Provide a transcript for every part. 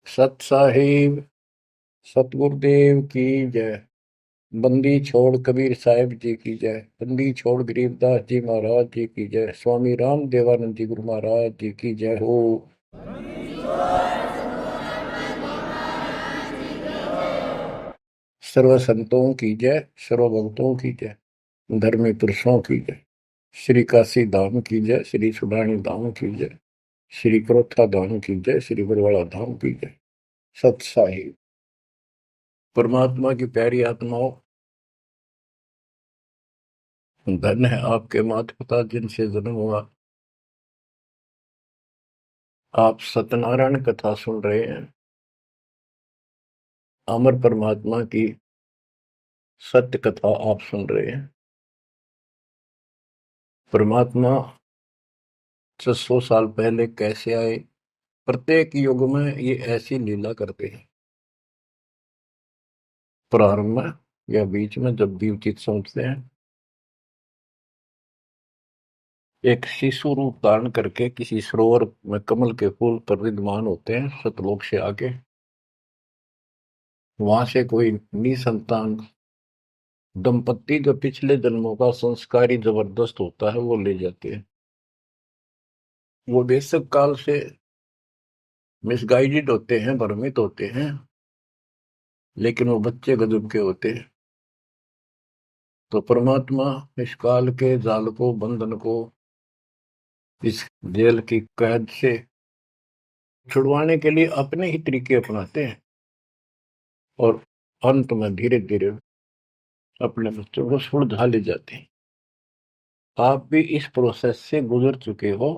सत साहिब सतगुरुदेव की जय। बंदी छोड़ कबीर साहिब जी की जय। बंदी छोड़ गरीबदास जी महाराज जी की जय। स्वामी राम देवानंद जी गुरु महाराज जी की जय हो। सर्व संतों की जय, सर्व भक्तों की जय, धर्मी पुरुषों की जय। श्री काशी धाम की जय, श्री सुडानी धाम की जय, श्री क्रोथा धाम की जय, श्री बरवाड़ा धाम की जय। सत साहिब परमात्मा की प्यारी आत्माओं, धन है आपके माता पिता जिनसे जन्म हुआ। आप सत्यनारायण कथा सुन रहे हैं। अमर परमात्मा की सत्य कथा आप सुन रहे हैं। परमात्मा 600 साल पहले कैसे आए, प्रत्येक युग में ये ऐसी लीला करते हैं। प्रारंभ में या बीच में जब भी उचित समझते हैं, एक शिशु रूप धारण करके किसी सरोवर में कमल के फूल पर विद्यमान होते हैं सतलोक से आके। वहां से कोई निसंतान दंपत्ति जो पिछले जन्मों का संस्कारी जबरदस्त होता है वो ले जाते हैं। वो बेशक काल से मिसगाइडेड होते हैं, भ्रमित होते हैं, लेकिन वो बच्चे गजब के होते हैं। तो परमात्मा इस काल के जाल को, बंधन को, इस जेल की कैद से छुड़वाने के लिए अपने ही तरीके अपनाते हैं और अंत में धीरे धीरे अपने बच्चों को सुलझा ले जाते हैं। आप भी इस प्रोसेस से गुजर चुके हो।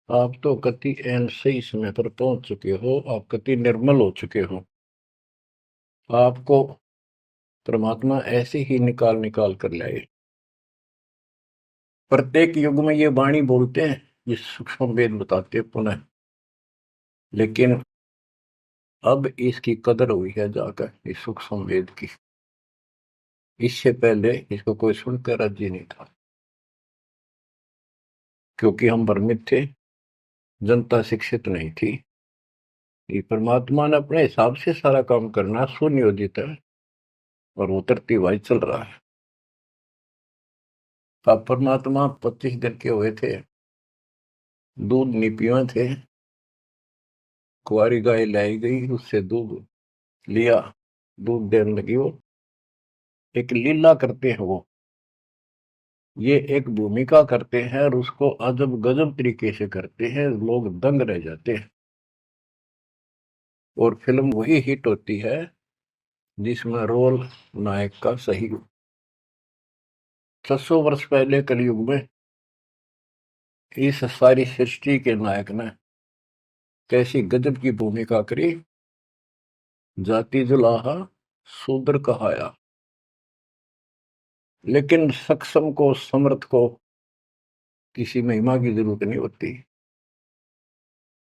आप तो कति एन सही समय पर पहुंच चुके हो। आप कति निर्मल हो चुके हो। आपको परमात्मा ऐसे ही निकाल निकाल कर लाए। प्रत्येक युग में ये वाणी बोलते हैं, ये सूक्ष्म वेद बताते हैं पुनः। लेकिन अब इसकी कदर हुई है जाकर इस सूक्ष्म वेद की। इससे पहले इसको कोई सुनकर राजी नहीं था, क्योंकि हम भ्रमित थे, जनता शिक्षित नहीं थी। ये परमात्मा ने अपने हिसाब से सारा काम करना सुनियोजित है और उतरती हुआ चल रहा है। अब परमात्मा 25 दिन के हुए थे, दूध नहीं पिए थे। कुंवारी गाय लाई गई, उससे दूध लिया, दूध देने लगी। वो एक लीला करते हैं, वो ये एक भूमिका करते हैं और उसको अजब गजब तरीके से करते हैं, लोग दंग रह जाते हैं। और फिल्म वही हिट होती है जिसमें रोल नायक का सही हो। 600 वर्ष पहले कलयुग में इस सारी सृष्टि के नायक ने कैसी गजब की भूमिका करी। जाति जुलाहा शूद्र कहाया। लेकिन सक्षम को, समर्थ को किसी महिमा की जरूरत नहीं होती।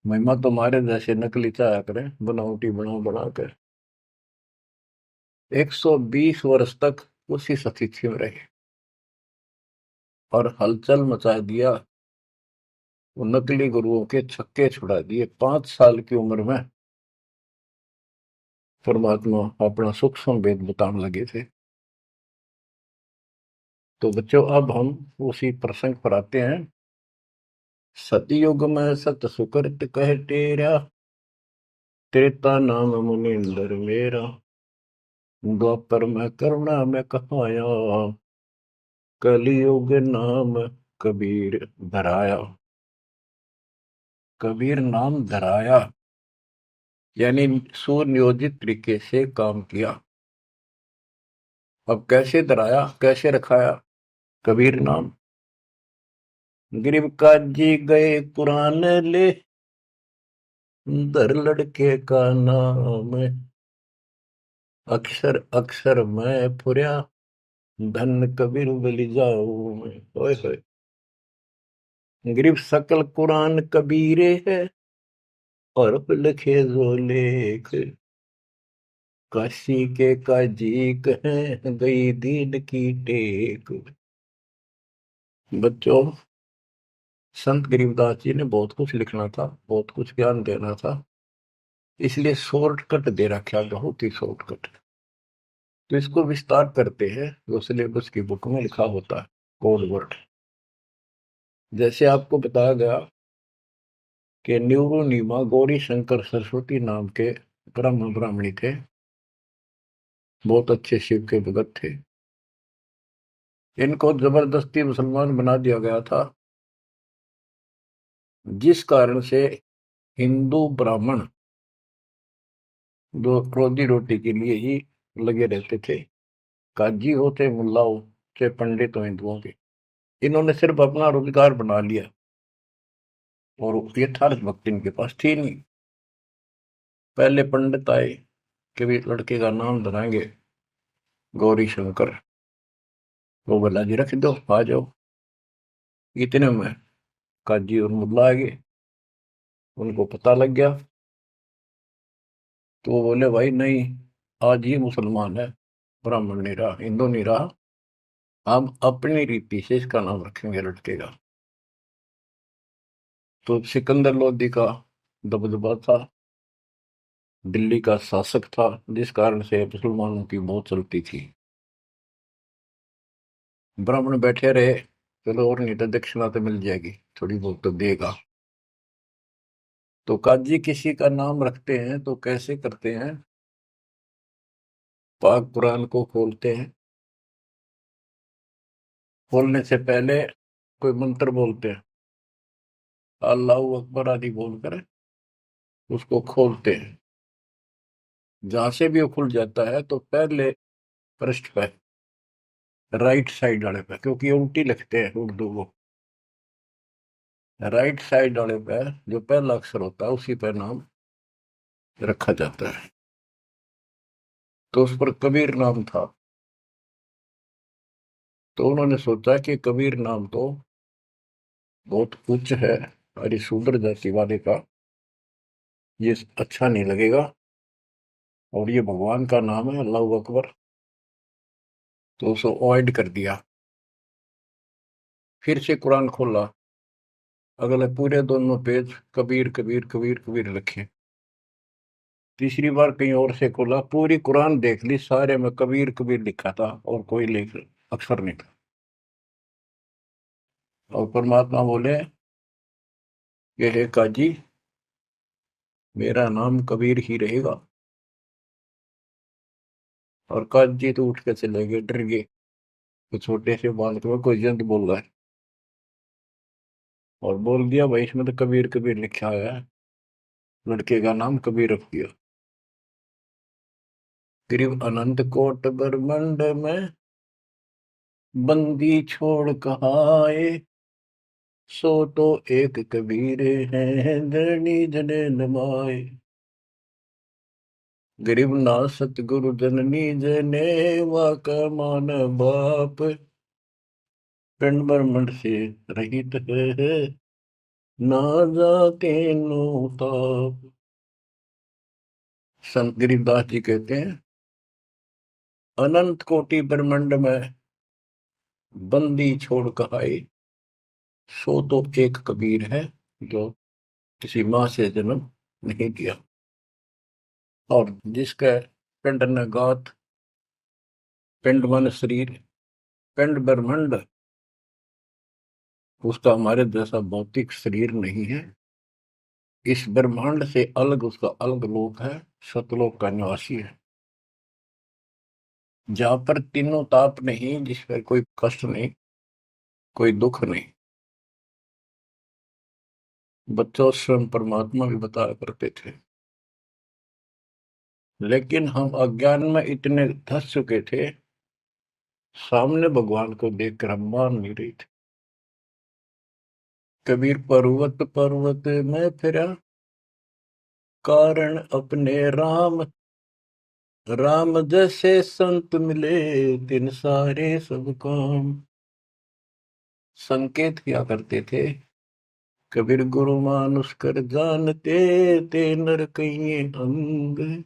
महिमा तो हमारे जैसे नकली चाया करें, बनावटी बना कर 120 वर्ष तक उसी स्थिति में रहे और हलचल मचा दिया। वो नकली गुरुओं के छक्के छुड़ा दिए। 5 साल की उम्र में परमात्मा अपना सूक्ष्म वेद बताने लगे थे। तो बच्चों, अब हम उसी प्रसंग पर आते हैं। सतयुग में सत सुकृत कह टेरा, त्रेता नाम मुनिंदर मेरा, द्वापर में करुणा में कहाया, कलियुग नाम कबीर धराया। कबीर नाम धराया यानी सुनियोजित तरीके से काम किया। अब कैसे धराया, कैसे रखाया कबीर नाम? गरीब काजी गए कुरान ले, दर लड़के का नाम, अक्षर अक्षर मैं फुर्या, धन कबीर बलि जाऊं मैं। ओए होए, गरीब सकल कुरान कबीरे है, और लिखे जो लेख, काशी के काजी कहें गई दीन की टेक। बच्चों, संत गरीबदास जी ने बहुत कुछ लिखना था, बहुत कुछ ज्ञान देना था, इसलिए शॉर्टकट दे रखा, बहुत ही शॉर्टकट। तो इसको विस्तार करते हैं जो सिलेबस की बुक में लिखा होता है, कोड वर्ड। जैसे आपको बताया गया कि न्यूरोनीमा गौरी शंकर सरस्वती नाम के ब्राह्मणी थे, बहुत अच्छे शिव के भगत थे। इनको जबरदस्ती मुसलमान बना दिया गया था, जिस कारण से हिंदू ब्राह्मण जो रोजी रोटी के लिए ही लगे रहते थे, काजी हो चाहे मुल्ला हो चाहे पंडित हो हिंदुओं के, इन्होंने सिर्फ अपना रोजगार बना लिया और यथार्थ भक्ति इनके पास थी नहीं। पहले पंडित आए कि भी लड़के का नाम धराएंगे गौरी शंकर, वो बोला जी रख दो, आ जाओ। इतने में काजी और मुल्ला आ गए, उनको पता लग गया, तो वो बोले भाई नहीं, आज ही मुसलमान है, ब्राह्मण नहीं रहा, हिंदू नहीं रहा, हम अपनी रीति से इसका नाम रखेंगे लड़के का। तो सिकंदर लोदी का दबदबा था, दिल्ली का शासक था, जिस कारण से मुसलमानों की बहुत चलती थी। ब्राह्मण बैठे रहे, चलो और नहीं तो दक्षिणा तो मिल जाएगी, थोड़ी बहुत तो देगा। तो काजी किसी का नाम रखते हैं तो कैसे करते हैं, पाक कुरान को खोलते हैं, खोलने से पहले कोई मंत्र बोलते हैं, अल्लाह अकबर आदि बोलकर उसको खोलते हैं। जहां से भी वो खुल जाता है तो पहले पृष्ठ पे, राइट साइड वाले पे, क्योंकि ये उल्टी लिखते हैं उर्दू को, राइट साइड वाले पे जो पहला अक्षर होता है उसी पे नाम रखा जाता है। तो उस पर कबीर नाम था। तो उन्होंने सोचा कि कबीर नाम तो बहुत उच्च है और ये शूद्र जाति वाले का, ये अच्छा नहीं लगेगा, और ये भगवान का नाम है अल्लाह अकबर, तो उसको अवॉइड कर दिया। फिर से कुरान खोला, अगले पूरे दोनों पेज कबीर कबीर कबीर कबीर लिखे। तीसरी बार कहीं और से खोला, पूरी कुरान देख ली, सारे में कबीर कबीर लिखा था और कोई लेख अक्षर नहीं था। और परमात्मा बोले कि हे काजी, मेरा नाम कबीर ही रहेगा। और काजी तो उठ के चले गए, डर गए, तो छोटे से बालक में कोई जंत बोल रहा है, और बोल दिया भाई इसमें तो कबीर कबीर लिखा है, लड़के का नाम कबीर रख दिया। करीब अनंत कोट ब्रह्मंड में बंदी छोड़ कहाए, सो तो एक कबीर है धरणी जने नमाए। गरीब ना सतगुरु जननी जने वाका मान बाप, पिंड ब्रह्मंड से रहित है ना जाके नो ताप। संत गरीबदास जी कहते हैं, अनंत कोटि ब्रह्मंड में बंदी छोड़ कहाए, सो तो एक कबीर है जो किसी माँ से जन्म नहीं किया। और जिसका पिंड न गात, पिंड मन शरीर, पिंड ब्रह्मंड, उसका हमारे जैसा भौतिक शरीर नहीं है, इस ब्रह्मांड से अलग उसका अलग लोक है, सतलोक का निवासी है, जहां पर तीनों ताप नहीं, जिस पर कोई कष्ट नहीं, कोई दुख नहीं। बच्चों स्वयं परमात्मा भी बताया करते थे, लेकिन हम अज्ञान में इतने धस चुके थे, सामने भगवान को देखकर हम मान नहीं रहे थे। कबीर पर्वत पर्वत में फिरा, कारण अपने राम, राम जैसे संत मिले तिन सारे सब काम। संकेत किया करते थे, कबीर गुरु मानुष कर जानते, ते नर कहिए अंग,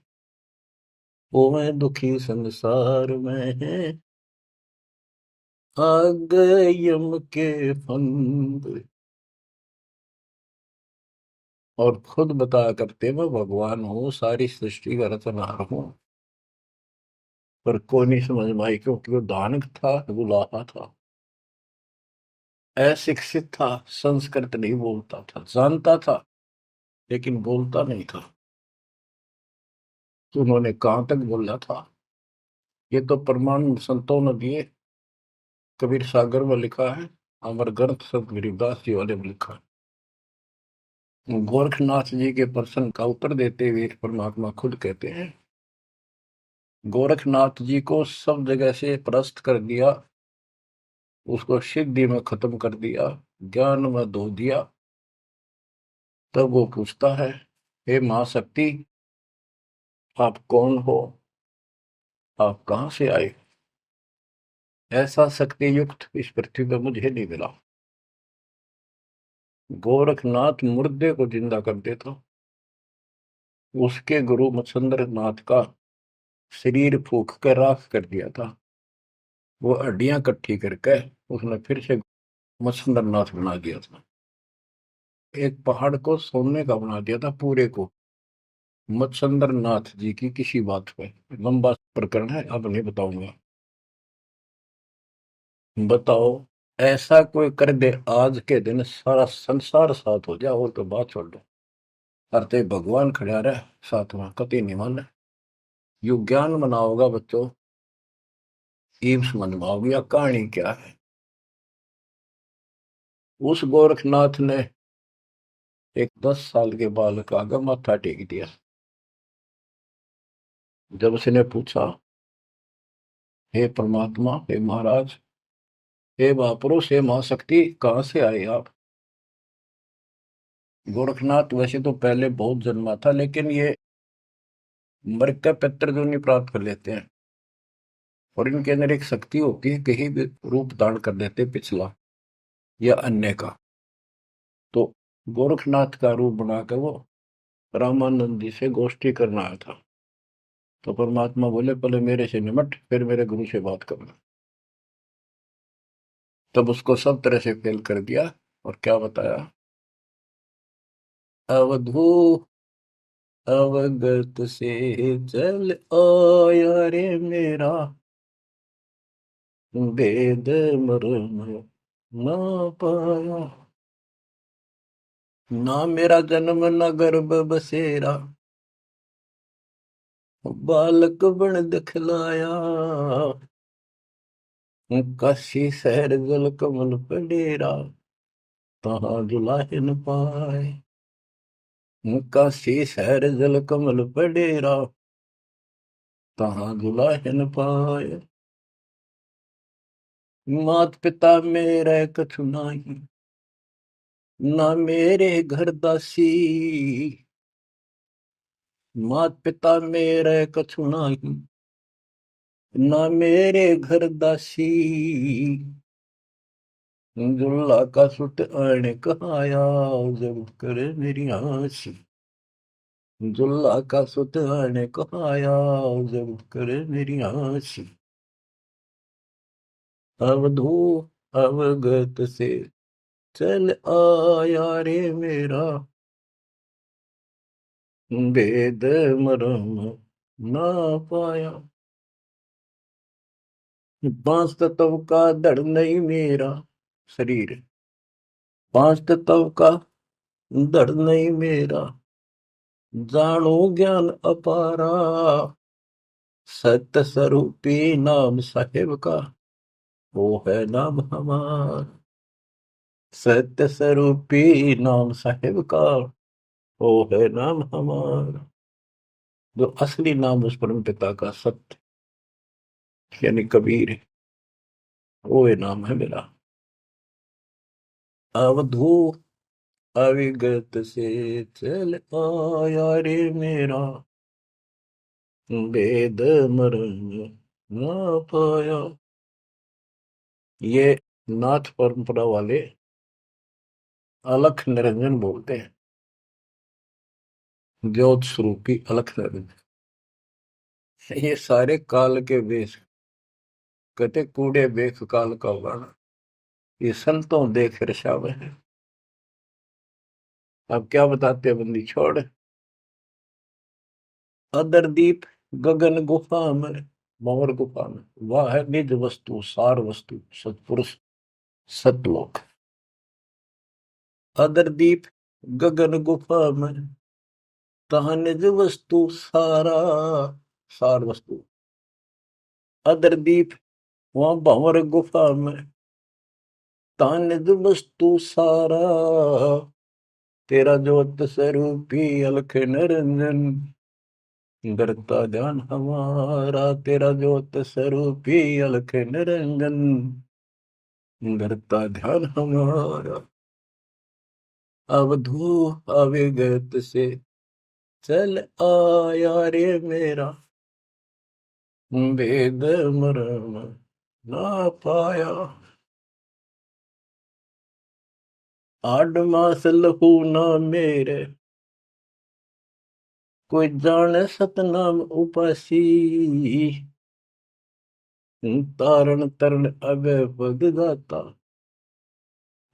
वो मैं दुखी संसार में है, आ गए यम के फंद। और खुद बताया करते मैं भगवान हूँ, सारी सृष्टि का रचनहार हूँ। पर कोई नहीं समझ में आई, क्योंकि वो दानक था, बुलाहा था, अशिक्षित था, संस्कृत नहीं बोलता था, जानता था लेकिन बोलता नहीं था। तो उन्होंने कहां तक बोला था, ये तो प्रमाण संतों ने दिए। कबीर सागर में लिखा है, अमर ग्रंथ संत गरीबदास जी वाले में लिखा है। गोरखनाथ जी के प्रश्न का उत्तर देते हुए परमात्मा खुद कहते हैं, गोरखनाथ जी को सब जगह से परास्त कर दिया, उसको सिद्धि में खत्म कर दिया, ज्ञान में धो दिया। तब वो पूछता है, हे महाशक्ति, आप कौन हो, आप कहाँ से आए? ऐसा शक्ति युक्त इस पृथ्वी पर मुझे नहीं मिला। गोरखनाथ मुर्दे को जिंदा कर देता, उसके गुरु मच्छिंद्र नाथ का शरीर फूक कर राख कर दिया था। वो हड्डियां इकट्ठी करके उसने फिर से मच्छिंद्र नाथ बना दिया था। एक पहाड़ को सोने का बना दिया था पूरे को, मच्छिंद्र नाथ जी की किसी बात पे। लंबा प्रकरण है, अब नहीं बताऊंगा। बताओ, ऐसा कोई कर दे आज के दिन सारा संसार साथ हो जाए, और तो बात छोड़ दो, अरे भगवान खड़ा रहे साथ में, कति नहीं माने। यु ज्ञान बनाओगा बच्चों, ईम समझ में आओगी या कहानी क्या है। उस गोरखनाथ ने एक 10 साल के बालक आगे माथा टेक दिया। जब उसने पूछा, हे परमात्मा, हे महाराज, हे महापुरुष, हे महाशक्ति, कहाँ से आए आप? गोरखनाथ वैसे तो पहले बहुत जन्मा था, लेकिन ये मृग का पितृ जो नहीं प्राप्त कर लेते हैं, और इनके अंदर एक शक्ति होती है, कहीं भी रूप धारण कर लेते पिछला या अन्य का। तो गोरखनाथ का रूप बनाकर वो रामानंद जी से गोष्ठी करना आया था। तो परमात्मा बोले, पहले मेरे से निमट, फिर मेरे गुरु से बात करना। तब उसको सब तरह से फेल कर दिया, और क्या बताया, अवधू अवगत से चल आया रे मेरा, वेद मर्म ना पाया। ना मेरा जन्म न गर्भ बसेरा, बालक बन दिखलाया। काशी शहर जल कमल पडेरा, तहाँ जुलाहे न पाए। काशी शहर जल कमल पडेरा, तहाँ जुलाहे न पाए। मात पिता मेरे कछु नाही, ना मेरे घर दासी। मात पिता मेरे कछु नाही, ना मेरे घर दासी। दुल्ला का सुत आने कहाया, जब करे मेरी आसी। जुल्ला का सुत आने कहाया, जब करे मेरी आसी। अवधू अवगत से चल आया रे मेरा, वेद मरम ना पाया। पांच तत्व का धड़ नहीं मेरा शरीर, पांच तत्व का धड़ नहीं मेरा। जानो ज्ञान अपारा, सत्य स्वरूपी नाम साहेब का, वो है नाम हमार। सत्य स्वरूपी नाम साहेब का, वो है नाम हमार। जो असली नाम उस परम पिता का सत्य यानी कबीर है, वो ये नाम है मेरा। अवधू अविगत से चल आया रे मेरा, वेद मरण ना पाया। ये नाथ परंपरा वाले अलख निरंजन बोलते हैं, ज्योत स्वरूपी अलख निरंजन। ये सारे काल के वेश, कहते कूड़े बेख काल का वर्ण, ये संतों देख रशाव है। अब क्या बताते बंदी छोड़। अदर दीप गगन गुफा में, भंवर गुफा में, वह है निज वस्तु सार वस्तु सत्पुरुष सतलोक। अदर दीप गगन गुफा में, तहाँ निज वस्तु सारा सार वस्तु। अदर दीप वहां भंवर गुफा में, तहाँ निज वस्तु सारा। तेरा ज्योत स्वरूपी अलख निरंजन, करता ध्यान हमारा। तेरा ज्योत स्वरूपी अलख निरंजन, करता ध्यान हमारा। अवधू अविगत से चल आया रे मेरा, वेद मरण ना पाया। आठ मास लहू ना मेरे, कोई जाने सतनाम उपासी। तारण तरण अभय पद दाता,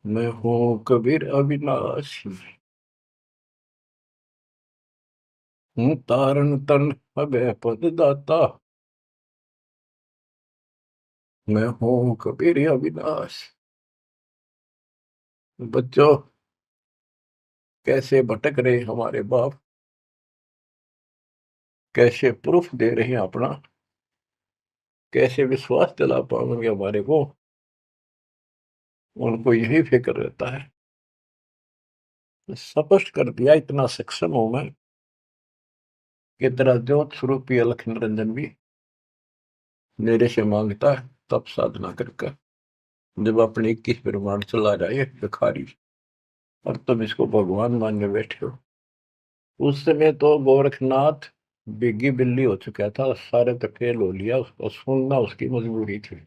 मैं हूँ कबीर अविनाशी। हूँ तारण तरण अभय पद दाता, मैं हूँ कबीर अविनाश। बच्चों, कैसे भटक रहे हमारे बाप, कैसे प्रूफ दे रहे हैं अपना, कैसे विश्वास दिला पाएंगे हमारे को। उनको यही फिक्र रहता है। स्पष्ट कर दिया, इतना सक्षम हूं मैं कि तेरा ज्योत स्वरूपी अलख निरंजन भी मेरे से मांगता है तब साधना करके। जब अपने 21 ब्रह्मांड चला जाए भिखारी, और तुम इसको भगवान मानने बैठे हो। उस समय तो गोरखनाथ बिग्गी बिल्ली हो चुका था, सारे तो फेल हो लिया, उसको सुनना उसकी मजबूरी थी।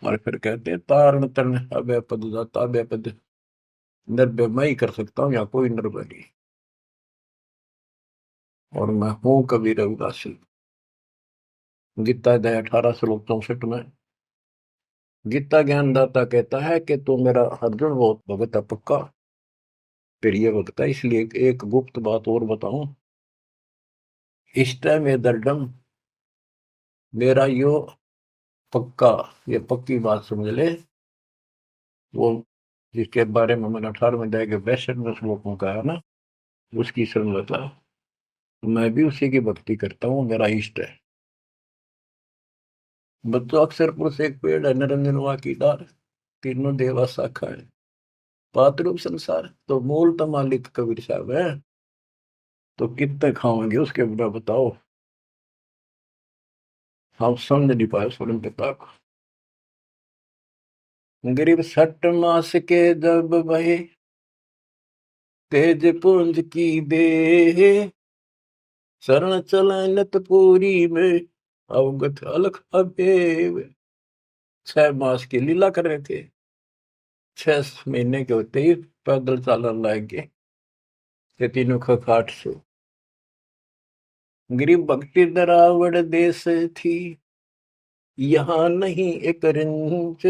और फिर कहते हैं तारण तरण अभय पद दाता, अभय पद निर्भय मैं ही कर सकता हूँ, या कोई निर्भय नहीं। और मैं हूं कबीर रविदासी। गीता अध्याय 18 श्लोक 64 में गीता ज्ञानदाता कहता है कि तू मेरा अर्जुन बहुत भगत है पक्का, प्रिय भक्त है। इसलिए एक गुप्त बात और बताऊं, इष्ट में दर्डम, मेरा यो पक्का, ये पक्की बात समझ ले। वो जिसके बारे में मैंने 18वें अध्याय के 62वें श्लोक में कहा ना, उसकी सरलता। मैं भी उसी की भक्ति करता हूँ, मेरा इष्ट है। बच्चों, अक्षर पुरुष एक पेड़ है, निरंजन वा की डार, तीनों देवा शाखा है, पातरूप संसार। तो मूल तो मालिक कबीर साहब है, तो कितने खाओगे उसके बिना बताओ। हम समझ नहीं पाए स्वयं पिता को। गरीब 60 मास के जब बहे, तेज पुंज की दे, शरण चलत पूरी में, अवगत अलख अबेव। 6 मास की लीला कर रहे थे, 6 महीने के होते ही पैदल चालन लग गए ये तीनों खखाट से। गरीब भक्ति दरावड़ देश थी, यहाँ नहीं एक रिंच,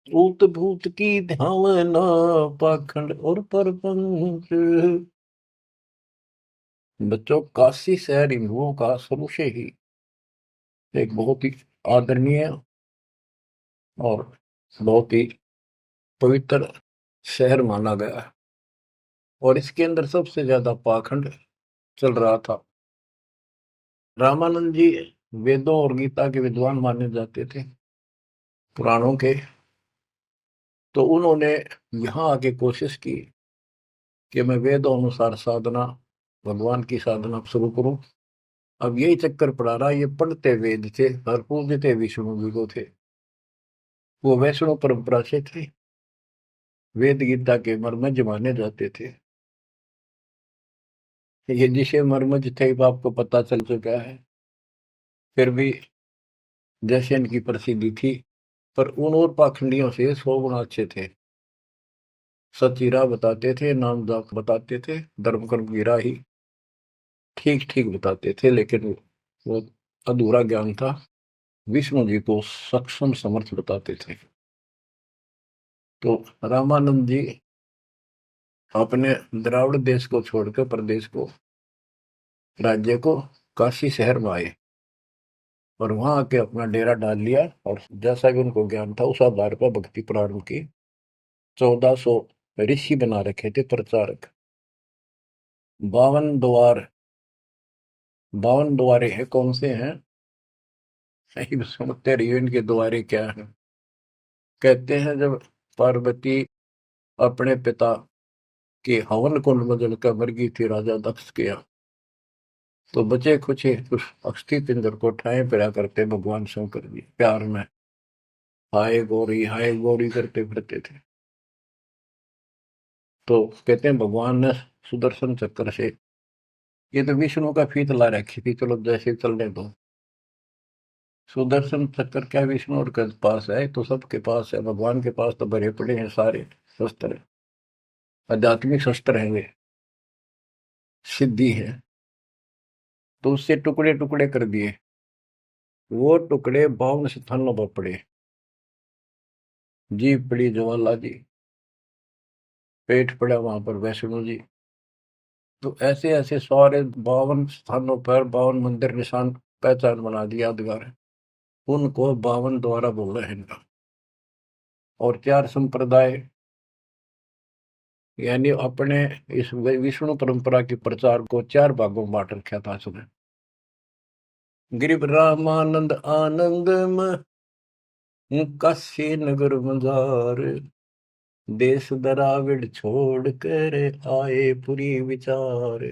ऊत भूत की ध्यावना, पाखंड और परपंच। बच्चों, काशी शहर हिंदुओं का शुरू से ही एक बहुत ही आदरणीय और बहुत ही पवित्र शहर माना गया है। और इसके अंदर सबसे ज्यादा पाखंड चल रहा था। रामानंद जी वेदों और गीता के विद्वान माने जाते थे, पुराणों के। तो उन्होंने यहाँ आके कोशिश की कि मैं वेदों अनुसार साधना, भगवान की साधना शुरू करूं। अब यही चक्कर पड़ा रहा, ये पढ़ते वेद थे और पूजते विष्णु जी को थे। वो वैष्णव परंपरा से थे, वेद गीता के मर्मज्ञ माने जाते थे। ये जिसे मर्मज्ञ थे वो आपको पता चल चुका है। फिर भी जैसे इनकी प्रसिद्धि थी, पर उन और पाखंडियों से 100 गुना अच्छे थे। सच्ची राह बताते थे, नाम जाप बताते थे, धर्म कर्म की राह ही ठीक ठीक बताते थे। लेकिन वो अधूरा ज्ञान था, विष्णु जी को सक्षम समर्थ बताते थे। तो रामानंद जी अपने द्राविड़ देश को छोड़कर प्रदेश को, राज्य को, काशी शहर में आए और वहां आके अपना डेरा डाल लिया। और जैसा कि उनको ज्ञान था उस आधार पर भक्ति प्रारंभ की। 1400 ऋषि बना रखे थे प्रचारक। 52 द्वार, 52 द्वारे हैं, कौन से हैं? सही सुनते रहिए इनके द्वारे क्या है। कहते हैं जब पार्वती अपने पिता के हवन कुंड में जलकर मर गई थी राजा दक्ष के यहाँ, तो बचे कुछ उस अस्थि पिंजर को ठाए फिरा करते भगवान शंकर जी प्यार में हाय गौरी करते फिरते थे। तो कहते हैं भगवान ने सुदर्शन चक्र से, ये तो विष्णु का फीत ला रखी थी, चलो जैसे चलने दो। सुदर्शन चक्र क्या विष्णु और के पास है? तो सबके पास है, भगवान के पास तो भरे पड़े हैं सारे शस्त्र, आध्यात्मिक शस्त्र हैं वे, सिद्धि है। तो उससे टुकड़े टुकड़े कर दिए, वो टुकड़े 52 स्थानों पर पड़े। जीभ पड़ी ज्वाला जी, पेट पड़ा वहां पर वैष्णो जी। तो ऐसे ऐसे सारे 52 स्थानों पर 52 मंदिर निशान पहचान बना दिया यादगार, उनको 52 द्वारा बोल रहे हैं इनका। और 4 संप्रदाय, यानी अपने इस विष्णु परंपरा के प्रचार को 4 भागों में बांट रखा था उसने। गिरिव रामानंद आनंद काशी नगर मजार, देश दराविड छोड़ कर आए पुरी विचार।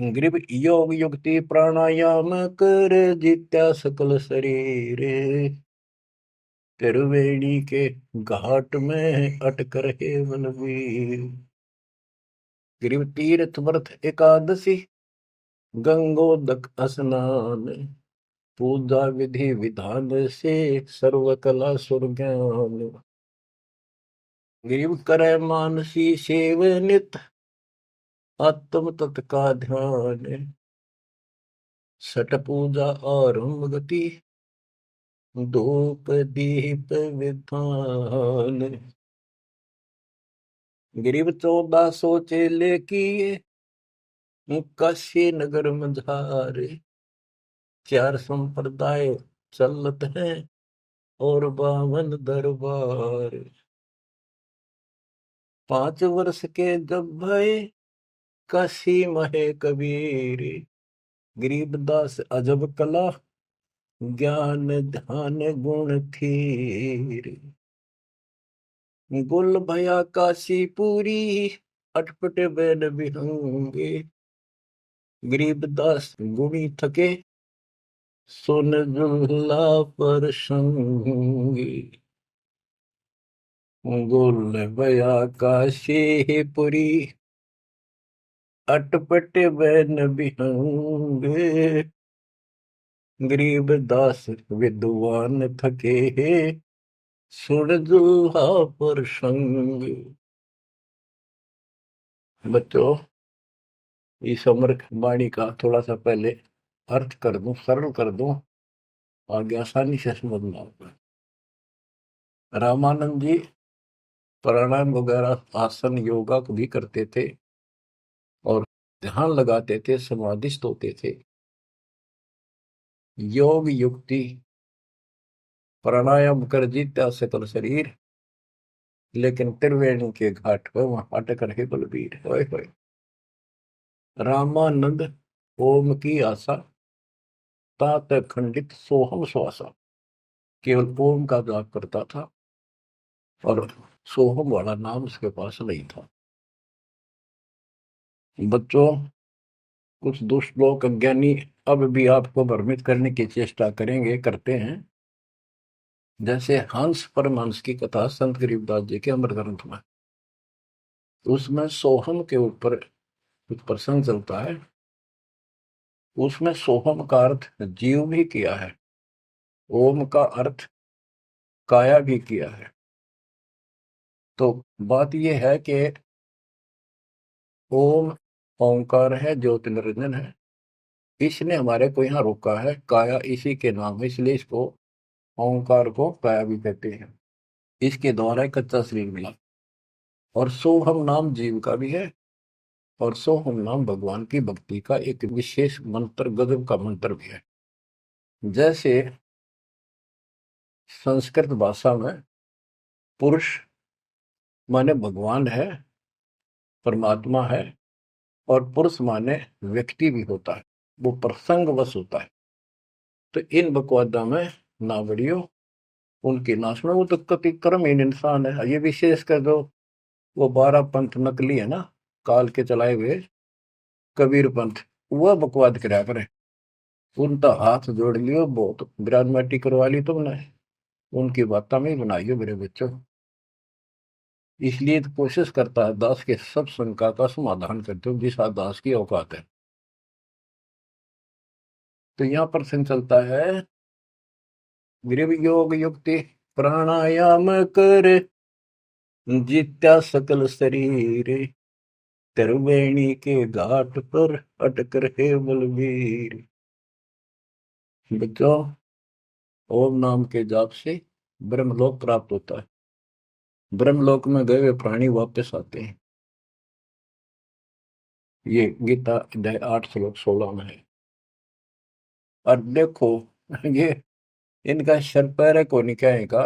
ग्रीव योग युक्ति प्राणायाम कर जित्या सकल शरीर, त्रिवेणी के घाट में अटक रहे मनवीर। ग्रीव तीर्थ व्रत एकादशी, गंगोदक स्नान, पूजा विधि विधान से सर्व कला सुरज्ञान। गिरिव करे मानसी सेव नित, आत्म तत् का ध्यान, सट पूजा आरंभ गति, धूप दीप विधान। गिरिव 1400 चेले किए, काशी नगर मझारे, 4 संप्रदाय चलत हैं और 52 दरबार। 5 वर्ष के जब भय काशी महे कबीर, गरीबदास अजब कला ज्ञान ध्यान गुण थीर। गुल भया काशी पूरी, अटपट बैन बिहंगे, गरीबदास गुणी थके सुन जुल्ला पर संगी। गुल भया काशी पुरी, अटपट बैन बिहंगे, गरीबदास विद्वान थके सुन जुल्हा पर संग। बच्चों, इस अमर वाणी का थोड़ा सा पहले अर्थ कर दूं, सरल कर दूं, आगे आसानी से समझना होगा। रामानंद जी प्राणायाम वगैरह आसन योगा को भी करते थे और ध्यान लगाते थे, समाधिस्थ होते थे। योग युक्ति प्राणायाम कर जीता सकल शरीर, लेकिन त्रिवेणी के घाट पर वहां अटक रहे बलबीर। होए होए। रामानंद ओम की आशा, तात खंडित सोहम श्वासा, केवल ओम का जाप करता था और सोहम वाला नाम उसके पास नहीं था। बच्चों, कुछ दुष्ट लोग अज्ञानी अब भी आपको भ्रमित करने की चेष्टा करेंगे, करते हैं। जैसे हंस परमहंस की कथा संत गरीबदास जी के अमर ग्रंथ में, उसमें सोहम के ऊपर कुछ प्रसंग चलता है। उसमें सोहम का अर्थ जीव भी किया है, ओम का अर्थ काया भी किया है। तो बात यह है कि ओम ओंकार है, ज्योति निरंजन है, इसने हमारे को यहाँ रोका है। काया इसी के नाम है, इसलिए इसको ओंकार को काया भी कहते हैं। इसके द्वारा एक कच्चा शरीर मिला। और सोहम नाम जीव का भी है, और सोहम नाम भगवान की भक्ति का एक विशेष मंत्र, गजब का मंत्र भी है। जैसे संस्कृत भाषा में पुरुष माने भगवान है, परमात्मा है, और पुरुष माने व्यक्ति भी होता है, वो प्रसंगवश होता है। तो इन बकवादा में ना बढ़ियो, उनकी ना सुनो, वो तो कति कर्महीन इंसान है। ये विशेष कर दो, वो 12 पंथ नकली है ना, काल के चलाए हुए कबीर पंथ, वह बकवाद करा करे। उनका हाथ जोड़ लियो, बहुत विराजमाटी करवा ली तुमने, उनकी बात में ही बनाइयो मेरे बच्चों। इसलिए तो कोशिश करता है दास के सब शंका का समाधान करते हो, जिस दास की औकात है। तो यहाँ पर प्रश्न चलता है, गृह योग युक्ति प्राणायाम कर, जित्या सकल शरीर, त्रिवेणी के घाट पर अटक रहे बलवीर। बच्चों, ओम नाम के जाप से ब्रह्मलोक प्राप्त होता है। ब्रह्मलोक में गए हुए प्राणी वापस आते हैं। ये गीता अध्याय 8 श्लोक 16 में है। और देखो, ये इनका शर पैर है कोनी क्या का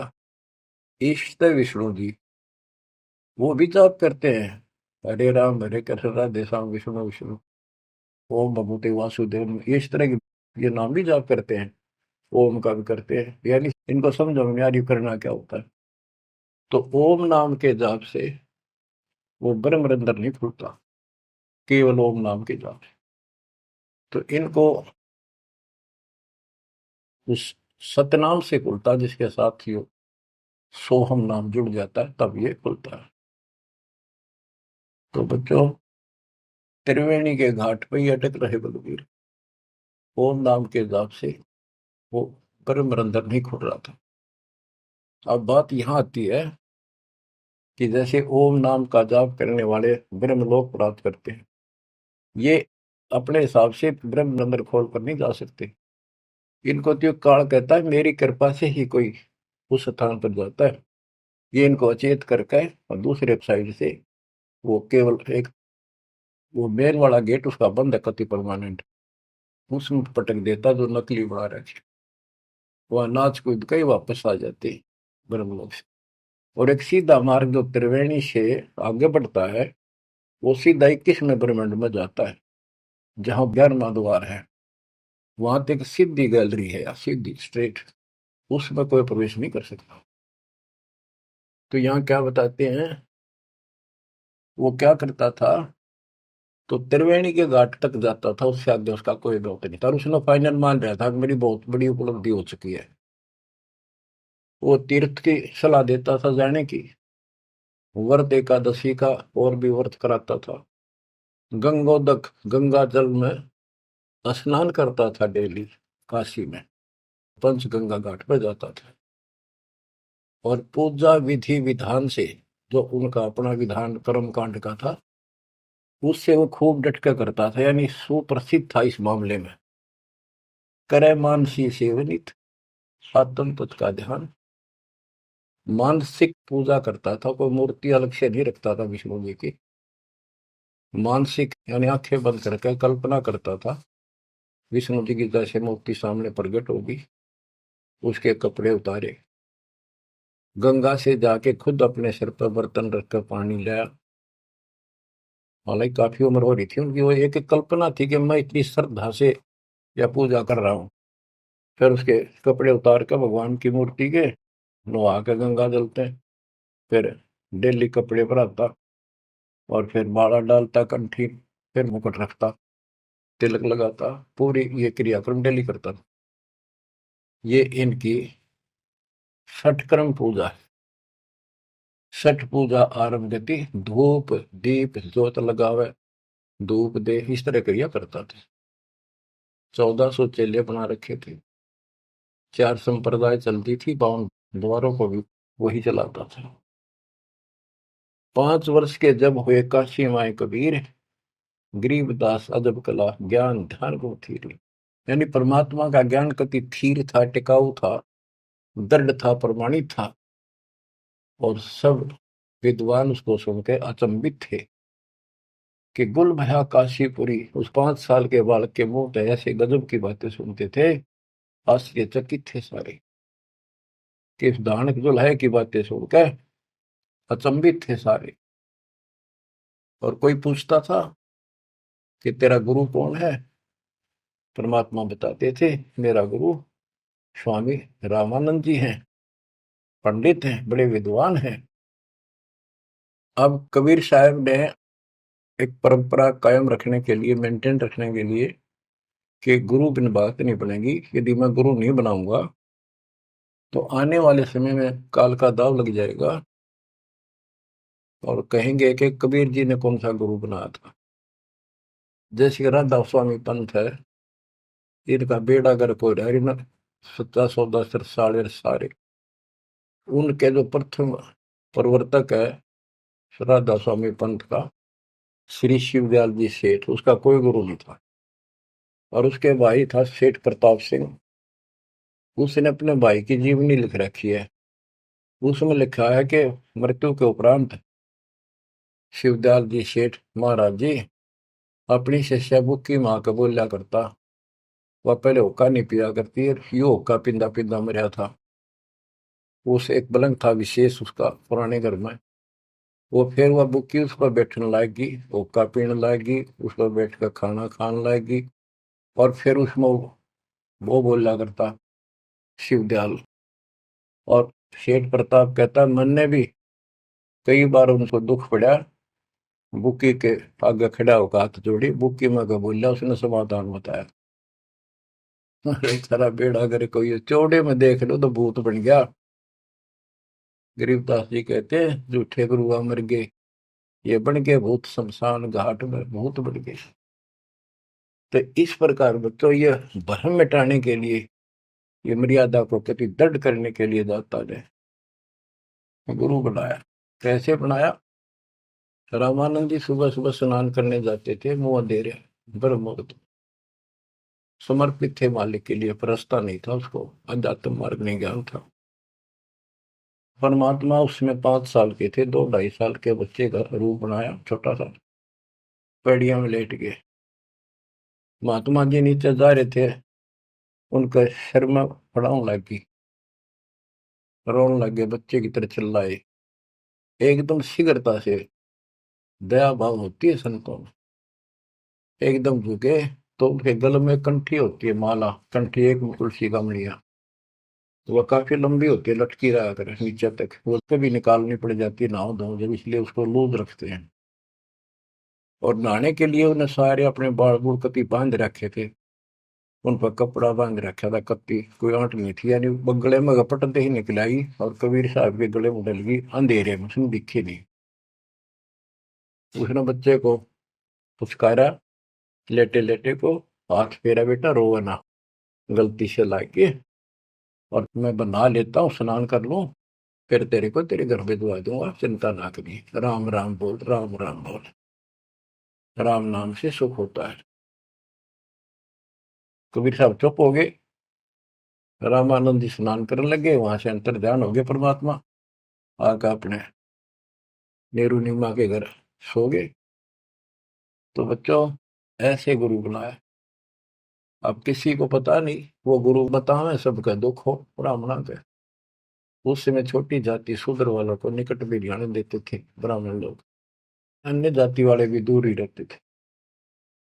इष्ट विष्णु जी, वो भी जाप करते हैं, हरे राम हरे कृष्ण राधे श्याम विष्णु विष्णु ओम भगवते वासुदेव, ये इस तरह की ये नाम भी जाप करते हैं, ओम का भी करते हैं। यानी इनको समझो में यार ये करना क्या होता है। तो ओम नाम के जाप से वो ब्रह्म रंध्र नहीं खुलता, केवल ओम नाम के जाप से। तो इनको उस सतनाम से खुलता, जिसके साथ ही सोहम नाम जुड़ जाता है, तब ये खुलता है। तो बच्चों, त्रिवेणी के घाट पर ही अटक रहे बलवीर, ओम नाम के जाप से वो ब्रह्म रंध्र नहीं खुल रहा था। अब बात यहां आती है कि जैसे ओम नाम का जाप करने वाले ब्रह्मलोक प्राप्त करते हैं, ये अपने हिसाब से ब्रह्म रंध्र खोल कर नहीं जा सकते। इनको तो काल कहता है मेरी कृपा से ही कोई उस स्थान पर जाता है। ये इनको अचेत करके और दूसरे साइड से वो केवल एक वो मेन वाला गेट उसका बंद है कति परमानेंट, उसमें पटक देता जो नकली बना रखे, वह नाच कूद के ही वापस आ जाते ब्रह्मलोक से। और एक सीधा मार्ग जो त्रिवेणी से आगे बढ़ता है, वो सीधा 21वें ब्रह्मांड में जाता है, जहां 11वां द्वार है। वहां तक सीधी गैलरी है, या सीधी स्ट्रेट, उसमें कोई प्रवेश नहीं कर सकता। तो यहाँ क्या बताते हैं, वो क्या करता था, तो त्रिवेणी के घाट तक जाता था, उससे आगे उसका कोई बहुत नहीं था। और उसने फाइनल मान रहा था कि मेरी बहुत बड़ी उपलब्धि हो चुकी है। वो तीर्थ की सलाह देता था जाने की, व्रत एकादशी का और भी व्रत कराता था, गंगोदक गंगा जल में स्नान करता था डेली काशी में, पंचगंगा घाट पर जाता था। और पूजा विधि विधान से, जो उनका अपना विधान कर्म कांड का था, उससे वो खूब डटका करता था, यानी सुप्रसिद्ध था इस मामले में। करे मानसी सेवनित आत्म तुझ का ध्यान, मानसिक पूजा करता था, कोई मूर्ति अलग से नहीं रखता था विष्णु जी की। मानसिक यानी आंखें बंद करके कल्पना करता था विष्णु जी की जैसे मूर्ति सामने प्रकट होगी, उसके कपड़े उतारे, गंगा से जाके खुद अपने सिर पर बर्तन रखकर पानी लाया। हालांकि काफी उम्र हो रही थी उनकी, वो एक कल्पना थी कि मैं इतनी श्रद्धा से या पूजा कर रहा हूँ। फिर उसके कपड़े उतार कर भगवान की मूर्ति के नुहा के गंगा जलते हैं, फिर डेली कपड़े पर आता, और फिर माला डालता कंठी, फिर मुकुट रखता, तिलक लगाता, पूरी ये क्रियाक्रम डेली करता था। ये इनकी छठ क्रम पूजा है। छठ पूजा आरंभ गति धूप दीप ज्योत लगावे, धूप दे, इस तरह क्रिया करता था। 1400 चेले बना रखे थे, 4 संप्रदाय चलती थी, 52 द्वारों को भी वही चलाता था। 5 वर्ष के जब हुए काशी माए कबीर, गरीबदास अजब कला ज्ञान ध्यान को थी। यानी परमात्मा का ज्ञान कति थीर था, टिकाऊ था, दृढ़ था, प्रमाणित था। और सब विद्वान उसको सुन के अचंभित थे कि गुल भया काशीपुरी। उस 5 साल के बालक के मुंह से ऐसे गजब की बातें सुनते थे, आश्चर्यचकित थे सारे कि इस दानक दुल्हे की बातें सुनकर अचंभित थे सारे। और कोई पूछता था कि तेरा गुरु कौन है? परमात्मा बताते थे, मेरा गुरु स्वामी रामानंद जी हैं, पंडित हैं, बड़े विद्वान हैं। अब कबीर साहब ने एक परंपरा कायम रखने के लिए, मेंटेन रखने के लिए, कि गुरु बिन बात नहीं बनेगी, यदि मैं गुरु नहीं बनाऊंगा तो आने वाले समय में काल का दाव लग जाएगा और कहेंगे कि कबीर जी ने कौन सा गुरु बनाया था। जैसे राधा स्वामी पंथ है, इनका बेड़ा गर्क हो रहा है, सच्चा सौदा साढ़े सारे। उनके जो प्रथम प्रवर्तक है राधा स्वामी पंथ का, श्री शिवदयाल जी सेठ, उसका कोई गुरु नहीं था। और उसके भाई था सेठ प्रताप सिंह। उसने अपने भाई की जीवनी लिख रखी है। उसमें लिखा है कि मृत्यु के उपरांत शिवदयाल जी सेठ महाराज जी अपनी शिष्या बुक्की माँ को बोलिया करता, वह पहले हुक्का नहीं पिया करती है, यो हुक्का पिंदा पिंदा मरिया था। उस एक पलंग था विशेष उसका पुराने घर में, वो फिर वह बुक्की उस पर बैठने लाएगी, हुक्का पीने लाएगी, उस पर बैठ कर खाना खाने लाएगी। और फिर उसमें वो बोला करता शिवदयाल। और सेठ प्रताप कहता, मन ने भी कई बार उनको दुख पड़ा, बुक्की के आगे खड़ा होकर हाथ जोड़ी, बुक्की में का बोलिया, उसने समाधान बताया। अरे सारा बेड़ा अगर कोई चौड़े में देख लो तो भूत बन गया। गरीबदास जी कहते हैं, झूठे गुरुआ मर गए, ये बन गए भूत, शमशान घाट में भूत बन गए। तो इस प्रकार बच्चों, ये भ्रम मिटाने के लिए, ये मर्यादा को कति दृढ़ करने के लिए दाता ने गुरु बनाया। कैसे बनाया? रामानंद जी सुबह सुबह स्नान करने जाते थे, मुंह अंधेरे, ब्रह्म मुहूर्त, समर्पित थे मालिक के लिए, परस्ता नहीं था उसको, अध्यात्म मार्ग नहीं ज्ञान था। परमात्मा उसमें 5 साल के थे, 2 ढाई साल के बच्चे का रूप बनाया, छोटा सा, पेड़िया में लेट गए। महात्मा जी नीचे जा रहे थे, उनका सिर में फड़ाऊं लगी, रोने लगे, बच्चे की तरह चिल्लाए। एकदम शीघ्रता से, दया भाव होती है संतों में, एकदम झुके तो उनके गले में कंठी होती है, माला कंठी, एक में तुलसी का मणिया, वह काफी लंबी होती है, लटकी रहा करे नीचे तक, वो कभी निकालनी पड़ जाती है नहाओ धो जब, इसलिए उसको लूज रखते हैं। और नहाने के लिए उन्हें सारे अपने बाल बूढ़ कति बांध रखे थे, उन पर कपड़ा बांध रखा था, कत्ती कोई आंट नहीं थी, यानी गले में घपटते ही निकलाई और कबीर साहब के गले में डल गई अंधेरे में, उसने दिखे नहीं। उसने बच्चे को पुचकारा, लेटे लेटे को, हाथ फेरा, बेटा रोवा ना, गलती से लाके, और मैं बना लेता हूँ, स्नान कर लूं, फिर तेरे को तेरे घर भिजवा दूंगा, चिंता ना करी, राम राम बोल, राम राम बोल, राम नाम से सुख होता है। कबीर साहब चुप हो गए। रामानंद जी स्नान करने लगे, वहां से अंतर ध्यान हो गए परमात्मा, आकर अपने नेहरू नीमा के घर सो गए। तो बच्चों, ऐसे गुरु बुलाए। अब किसी को पता नहीं, वो गुरु बतावे सबका दुख हो ब्राह्मणा के। उस समय छोटी जाति शूद्र वालों को निकट भी जाने देते थे ब्राह्मण लोग, अन्य जाति वाले भी दूर ही रहते थे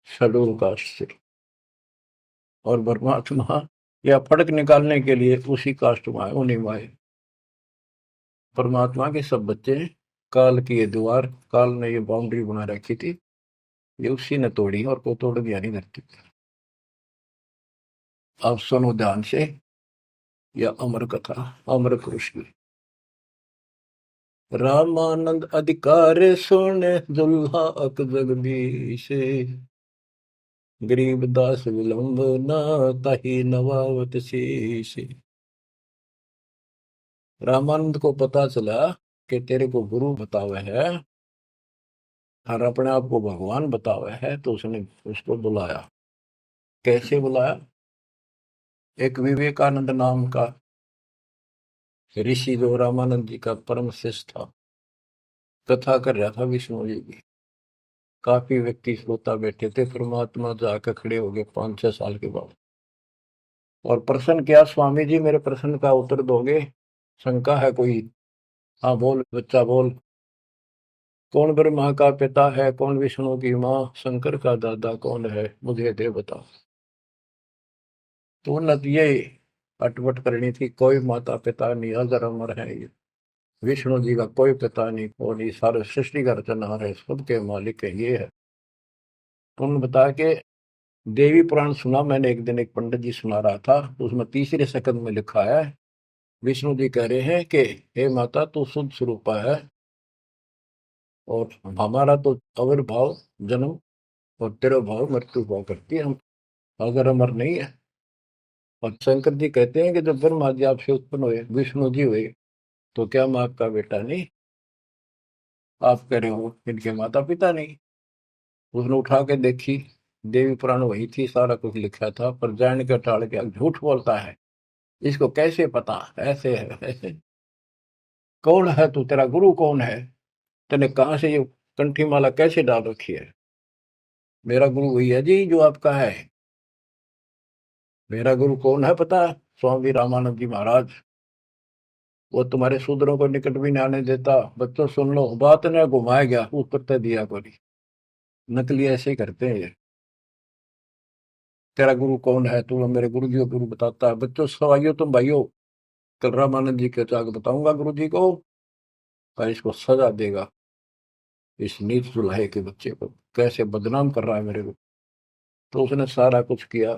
शेड्यूल कास्ट से। और परमात्मा या फर्क निकालने के लिए उसी कास्ट में आए, उन्हीं में आए। परमात्मा के सब बच्चे, काल की ये दीवार, काल ने ये बाउंड्री बना रखी थी, ये उसी ने तोड़ी और को तोड़ दिया नहीं धरती। अब सुनो ध्यान से, यह अमर कथा, अमर पुरुष की। रामानंद अधिकार सुने, दुल्हा अक जगदीश, गरीबदास विलंब न, ताही नवावत शीश। रामानंद को पता चला कि तेरे को गुरु बतावे है और अपने आप को भगवान बतावे है, तो उसने उसको बुलाया। कैसे बुलाया? एक विवेकानंद नाम का ऋषि जो रामानंद जी का परम शिष्य था, कथा कर रहा था विष्णु जी की। काफी व्यक्ति श्रोता बैठे थे। परमात्मा जाकर खड़े हो गए 5-6 साल के बाद और प्रश्न किया, स्वामी जी मेरे प्रश्न का उत्तर दोगे? शंका है कोई? हाँ बोल बच्चा बोल। कौन ब्रह्मा का पिता है, कौन विष्णु की माँ, शंकर का दादा कौन है, मुझे दे बता। तो उन्नत ये अटपट करनी थी, कोई माता पिता नहीं, अजर अमर है ये। विष्णु जी का कोई पिता नहीं, और ये सारे सृष्टि का रचनहार है, सबके मालिक है, ये है। तो उन्होंने बताया कि देवी पुराण सुना मैंने एक दिन, एक पंडित जी सुना रहा था, उसमें तीसरे सकंद में लिखा है, विष्णु जी कह रहे हैं कि हे माता तू शुद्ध स्वरूपा है, और हमारा तो आविर्भाव जन्म और तेरा भाव मृत्यु भाव करती है, हम अगर अमर नहीं है। और शंकर जी कहते हैं कि जब ब्रह्मा जी आपसे उत्पन्न हुए, विष्णु जी हुए, तो क्या मैं आपका बेटा नहीं? आप कह रहे हो इनके माता पिता नहीं। उसने उठा के देखी, देवी पुराण वही थी, सारा कुछ लिखा था, पर जान के टाल के झूठ बोलता है, इसको कैसे पता, ऐसे है ऐसे। कौन है तू, तेरा गुरु कौन है, तेने कहाँ से ये कंठी माला कैसे डाल रखी है? मेरा गुरु वही है जी जो आपका है। मेरा गुरु कौन है पता है? स्वामी रामानंद जी महाराज। वो तुम्हारे शूद्रों को निकट भी नहीं आने देता। बच्चों सुन लो, बात ने घुमाया गया, उत्तर तो दिया कोई। नकली ऐसे ही करते हैं ये। तेरा गुरु कौन है, तू मेरे गुरु जी को गुरु बताता है। बच्चों सवाइयो तुम भाइयों, कल रामानंद जी के जाकर बताऊंगा गुरु जी को, पर इसको सजा देगा, इस नीच दुल्हे के बच्चे को कैसे बदनाम कर रहा है मेरे को। तो उसने सारा कुछ किया,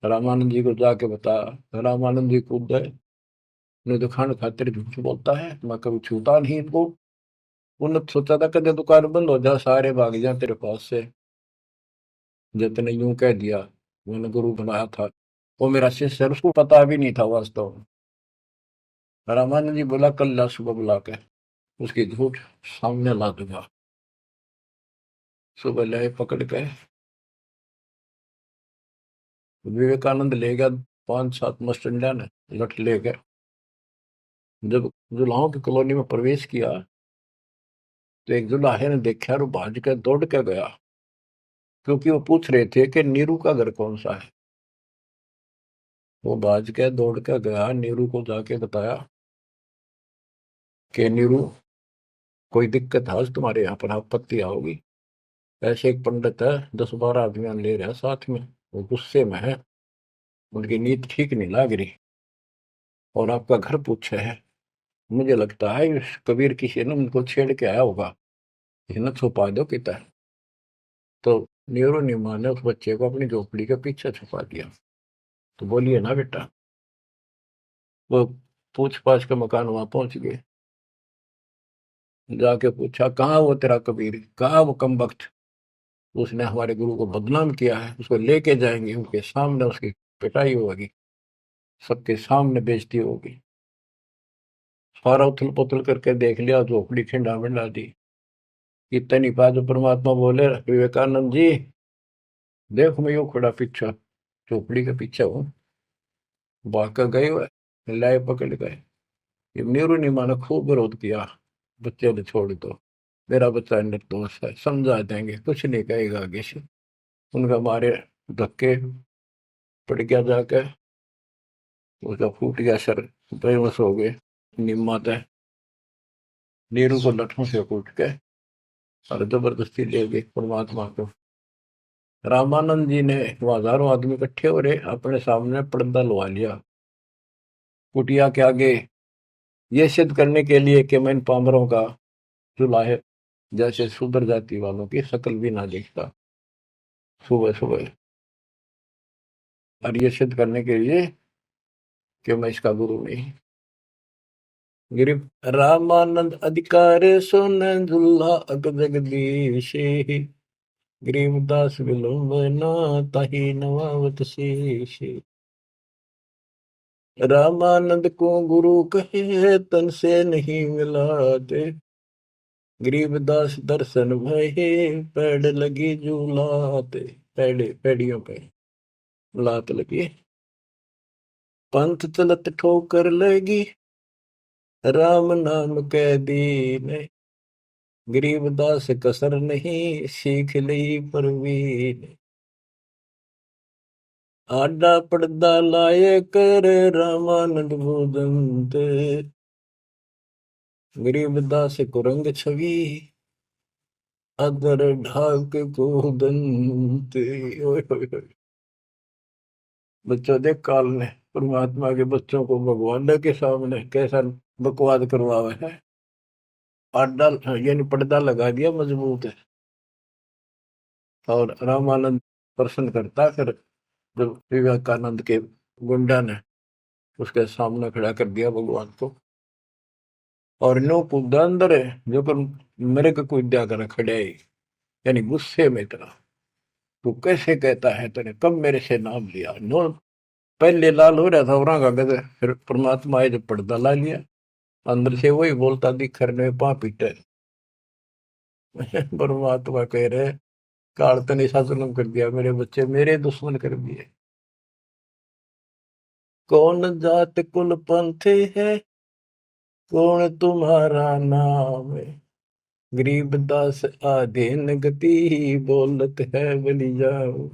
रामानंद जी को जाके बताया। रामानंद जी कूद गए, नहीं तो खान खातिर झूठ बोलता है, मैं कभी छूता नहीं इनको। उन्होंने सोचा था कदे दुकान बंद हो जा, सारे भाग जा तेरे पास से। जितने यूं कह दिया, मैंने गुरु बनाया था, वो मेरा शिष्य है, उसको पता भी नहीं था वास्तव में। रामानंद जी बोला कल ला सुबह बुला के उसकी झूठ सामने ला दूंगा। सुबह लाए पकड़ के, विवेकानंद ले गया 5-7 मस्टंडा ने लठ ले गए। जब जुलाहों की कॉलोनी में प्रवेश किया, तो एक जुलाहे ने देखा और भाज के दौड़ के गया, क्योंकि वो पूछ रहे थे कि नीरू का घर कौन सा है। वो भाज के दौड़ के गया, नीरू को जाके बताया कि नीरू कोई दिक्कत है आज तुम्हारे यहाँ पर, आपत्ति आओगी। ऐसे एक पंडित है, 10-12 आदमी ले रहा है साथ में, वो गुस्से में है, उनकी नीयत ठीक नहीं लग रही, और आपका घर पूछे है। मुझे लगता है इस कबीर किसी ने उनको छेड़ के आया होगा, इसने छुपा दो कितना। तो नीरू नीमा ने उस बच्चे को अपनी झोपड़ी के पीछे छुपा दिया। तो बोलिए ना बेटा, वो पूछ पाछ के मकान वहां पहुंच गए। जाके पूछा कहाँ वो तेरा कबीर, कहाँ वो कमबख्त, उसने हमारे गुरु को बदनाम किया है, उसको लेके जाएंगे, उनके सामने उसकी पिटाई होगी, सबके सामने बेइज्जती होगी। सारा उथल पुथल करके देख लिया, झोपड़ी खिंडा मिंडा दी। इतनी बात जो परमात्मा बोले, विवेकानंद जी देखो मैं यूं खड़ा पीछे, झोपड़ी के पीछे हूँ। भाग गए हुए, लाए पकड़ गए। ये नीरू नीमा ने खूब विरोध किया, बच्चे ने छोड़ दो, मेरा बच्चा निर्दोष है, समझा देंगे, कुछ नहीं कहेगा आगे से। उनका मारे धक्के पड़ गया जाके, उसका फूट गया सर, बेहोश हो गए। निम्मा तय नीरू को लठों से कूट के और जबरदस्ती ले गए परमात्मा को। रामानंद जी ने, वो हजारों आदमी इकट्ठे हो रहे, अपने सामने पर्दा लगा लिया कुटिया के आगे, ये सिद्ध करने के लिए कि मैं इन पामरों का जुलाहे जैसे शूद्र जाति वालों की शक्ल भी ना देखता। सुबह सुबह, और ये सिद्ध करने के लिए कि मैं इसका गुरु नहीं। गिरिव रामानंद अधिकार सुन दुल्हा अग जगदीश, गरीबदास विलंबना ताहि नवावत शेष। रामानंद को गुरु कहे तन से नहीं मिला दे, गरीबदास दर्शन भये पैड़ लगी झूलाते। पैड़े पैड़ियों पे लात लगी। पंथ चलत ठोकर लगी, राम नाम कै दीन। गरीबदास कसर नहीं, सीख ली परवीन। आडा पड़दा लाए कर, रामानंद भूदंत। गरीबदास कुरंग छवि, अदर ढाक को दंत। ओए होए होए। बच्चों देख काल ने परमात्मा के बच्चों को भगवान के सामने कैसा बकवाद करवावे है। आडा यानी पर्दा लगा दिया मजबूत है। और रामानंद प्रश्न करता, फिर जब विवेकानंद के गुंडा ने उसके सामने खड़ा कर दिया भगवान को, और नो कूदा अंदर है जो कर मेरे को कोई दिया कर खड़े ही, यानी गुस्से में इतना, तू कैसे कहता है, तूने कब मेरे से नाम लिया। नो पहले लाल हो रहा था और का गधे, फिर परमात्मा आए जब पर्दा ला लिया, अंदर से वही बोलता दिखरने पा पीटे। परमात्मा कह रहे काल तने शासन कर दिया, मेरे बच्चे मेरे दुश्मन कर दिए। कौन जात कुल पंथ है, कौन तुम्हारा नाम है। गरीबदास आधीन गति, बोलत है बलि जाओ।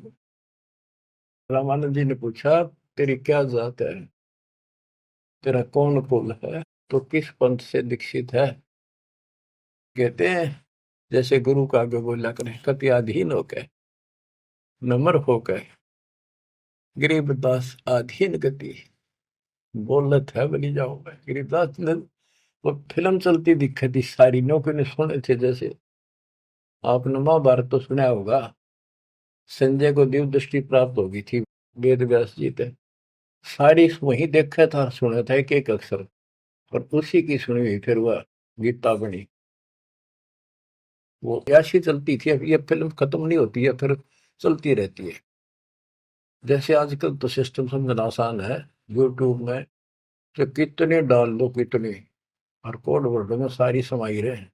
रामानंद जी ने पूछा तेरी क्या जात है, तेरा कौन कुल है, तो किस पंथ से दीक्षित है। कहते हैं जैसे गुरु का आगे बोला करें, कति अधीन होकर, नम्र होकर, गरीबदास आधीन गति, बोलत है बलि जाओ। गरीबदास ने वो फिल्म चलती दिखी थी सारी, नौकरी ने सुने थे। जैसे आपने महाभारत तो सुना होगा, संजय को दिव्य दृष्टि प्राप्त होगी थी वेद व्यास जी थे, सारी वही देखा था सुना था एक एक अक्षर, और उसी की सुनी हुई फिर वह गीता बनी। वो ऐसी चलती थी, अब ये फिल्म खत्म नहीं होती है, फिर चलती रहती है। जैसे आजकल तो सिस्टम समझना आसान है, यूट्यूब में तो कितने डाल दो कितने, और कोड वर्ड में सारी समाई रहे।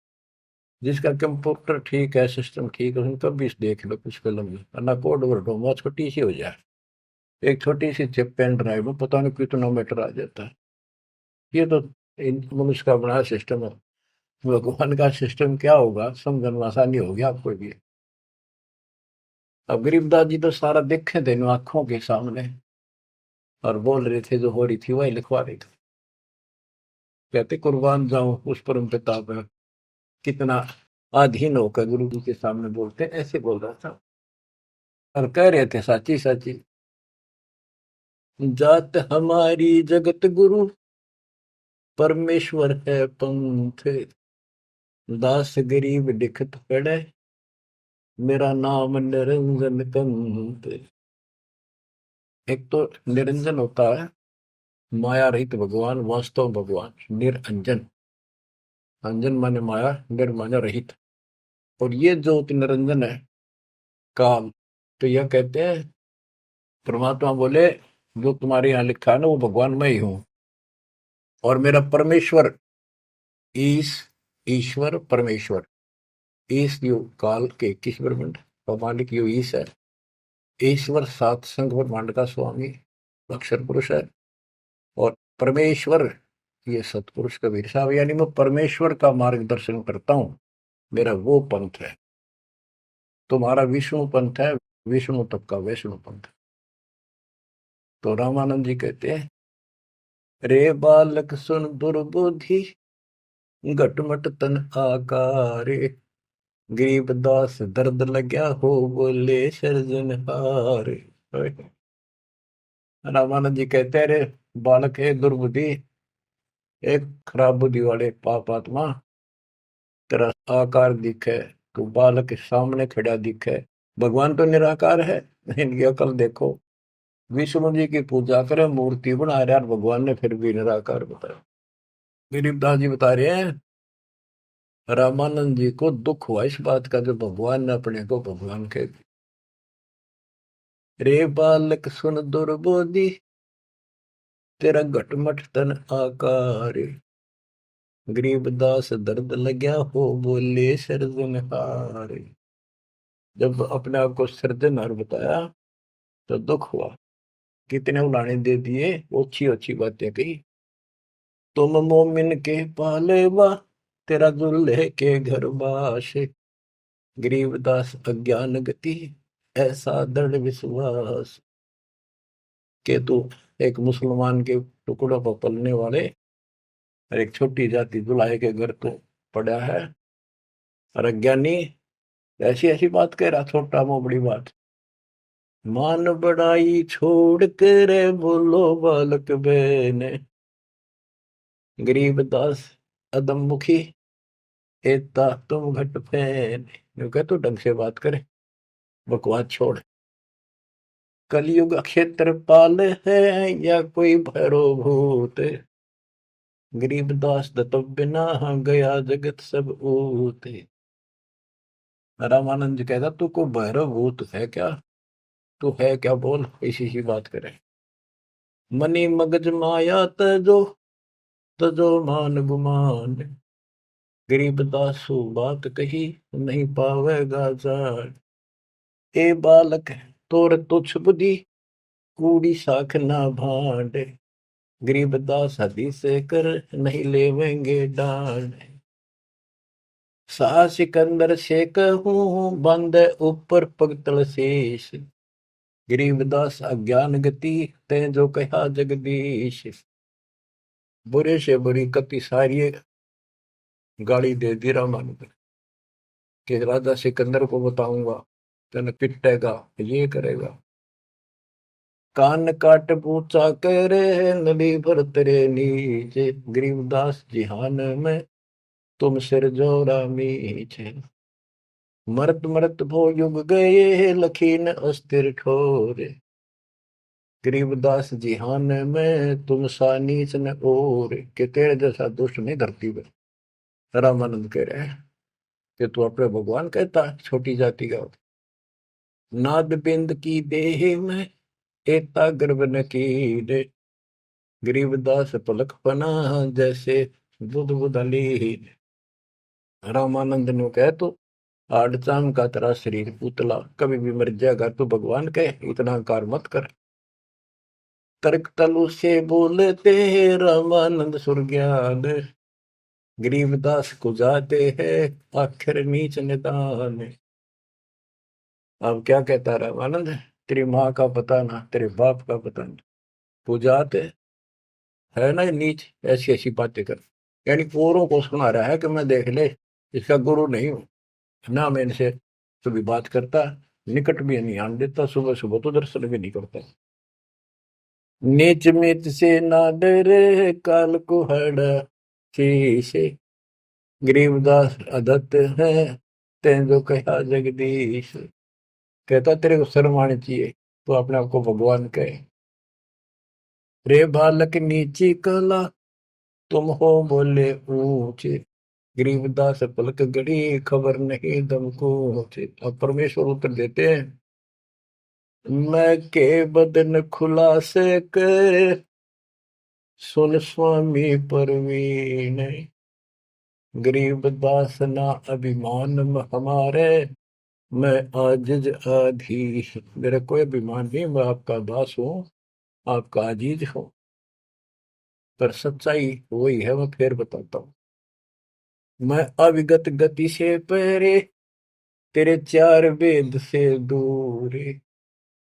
जिसका कंप्यूटर ठीक है, सिस्टम ठीक है, उनका भी देख लो कुछ फिल्म में, वरना कोड वर्ड में छोटी सी हो जाए, एक छोटी सी चिप पेन ड्राइव में पता नहीं कितना मीटर आ जाता है। ये तो मनुष्य का बना सिस्टम है। भगवान का सिस्टम क्या होगा समझना आसानी होगी आपको भी। अब गरीबदास जी तो सारा देखे थे आंखों के सामने, और बोल रहे थे जो हो रही थी वही लिखवा रहे थे। कहते कुर्बान जाऊं उस परम पिता पे, कितना अधीन होकर गुरु जी के सामने बोलते, ऐसे बोल रहा था। और कह रहे थे साची साची, जात हमारी जगत गुरु, परमेश्वर है पंथ। दास गरीब दिखत पड़े, मेरा नाम निरंजन कंत। एक तो निरंजन होता है माया रहित भगवान, वास्तव भगवान निरंजन। अंजन माने माया, निर माने रहित। और ये ज्योत निरंजन है काल। तो यह कहते हैं परमात्मा बोले जो तुम्हारे यहाँ लिखा है ना वो भगवान मैं ही हूं, और मेरा परमेश्वर ईश, ईश्वर परमेश्वर, ईश यो काल के 21 ब्रह्मांड का मालिक यो ईश है। ईश्वर सात संघ ब्रह्मांड का स्वामी अक्षर पुरुष है, और परमेश्वर ये सतपुरुष कबीर साहब, यानी मैं परमेश्वर का मार्गदर्शन करता हूं, मेरा वो पंथ है। तुम्हारा विष्णु पंथ है, विष्णु तक का वैष्णु पंथ। तो रामानंद जी कहते हैं, रे बालक सुन दुर्बुद्धि, घटमट तन आकारे। गरीबदास दर्द लग्या हो, बोले सृजनहार। रामानंद जी कहते हैं रे बालक है दुर्बुद्धि, एक खराब बुद्धि वाले पाप आत्मा, तेरा आकार दिखे, तू बालक के सामने खड़ा दिखे, भगवान तो निराकार है, इनकी अकल देखो। विष्णु जी की पूजा करे, मूर्ति बना रहे और भगवान ने फिर भी निराकार बताया। गरीबदास जी बता रहे हैं रामानंद जी को दुख हुआ इस बात का जब भगवान ने अपने को भगवान कह दिया। रे बालक सुन दुर्बोधि, तेरा घटमट तन आकार। गरीबदास दर्द लग्या हो, बोले सृजनहार। जब अपने आप को सृजनहार बताया तो दुख हुआ। कितने उलाने दे दिए, अच्छी अच्छी बातें कही। तुम मोमिन के पालेवा, तेरा दुल्हे के घर बाश। गरीबदास अज्ञान गति, ऐसा दृढ़ विश्वास। के तू एक मुसलमान के टुकड़ों पर पलने वाले और एक छोटी जाति दुल्हे के घर तो पड़ा है, और अज्ञानी ऐसी ऐसी बात कह रहा, छोटा मुंह बड़ी बात। मान बड़ाई छोड़ कर बोलो बालक बहने, गरीबदास अदम मुखी, एता तुम घट फैन। यूं कह तो ढंग से बात करे, बकवास छोड़। कलयुग क्षेत्रपाल है या कोई भैरव भूत, गरीबदास दत्त बिना गया जगत सब ऊत। रामानंद जी कहता तू को भैरव भूत है क्या, तू है क्या बोल, इसी सी बात करे। मनी मगज माया तजो, तजो मान गुमान, गरीबदासु बात कही नहीं पावेगा जान। ए बालक तोर तुच्छ बुद्धि, कूड़ी साख ना भांड, गरीबदास हदीस कर नहीं लेवेंगे डांड। सा सिकंदर से कहूं बंद ऊपर पगतल शेष, गरीबदास अज्ञान गति ते जो कहा जगदीश। बुरे से बुरी कति सारी गाली दे दी रामानुज कि राजा सिकंदर को बताऊंगा, तेन पिटेगा, ये करेगा। कान काट पूछा करे नली भर तेरे नीचे, गरीबदास जिहान में तुम सिर जोरा मीछे। मरत मरत भो युग गए लखीन अस्थिर ठोरे, गरीबदास जिहान में तुम सा नीच न और। के तेरे जैसा दुष्ट नहीं धरती में। रामानंद कह रहे हैं कि तू अपने भगवान कहता छोटी जाति का। नाद बिंद की देह में एता गर्भ न कीरे, गरीबदास पलक पना जैसे बुध बुधली। रामानंद ने कह तो आड़ चाम का तेरा शरीर पुतला, कभी भी मर जाएगा, तू भगवान कहे, इतना कार मत कर। तर्क तलु से बोलते रामानंद सुरज्ञान, गरीबदास को जाते हैं आखिर नीच निदान। अब क्या कहता रामानंद, तेरी माँ का पता ना, तेरे बाप का पता ना, पूजाते है ना नीच, ऐसी ऐसी बातें कर। यानी औरों को सुना रहा है कि मैं देख ले इसका गुरु नहीं हूं ना, मैं इनसे कभी बात करता, निकट भी नहीं आने देता, सुबह सुबह तो दर्शन भी नहीं करता। नीच मीत से ना डरे काल को हड़ा शीशे, गरीबदास अदत्त है तें जो कहा जगदीश। कहता तेरे को शर्म आनी चाहिए, तो अपने आप को भगवान कहे। रे बालक नीची कला तुम हो बोले ऊंचे, गरीबदास पलक गड़ी खबर नहीं दम को। अब परमेश्वर उत्तर देते हैं, मैं के बदन खुलासे कर सुन स्वामी परवीन, गरीबदास ना अभिमान हमारे, मैं आजिज आधी। मेरा कोई अभिमान नहीं, मैं आपका दास हूँ, आपका अजीज हूँ। पर सच्चाई वही है, मैं फिर बताता हूँ। मैं अविगत गति से पहरे, तेरे चार वेद से दूर,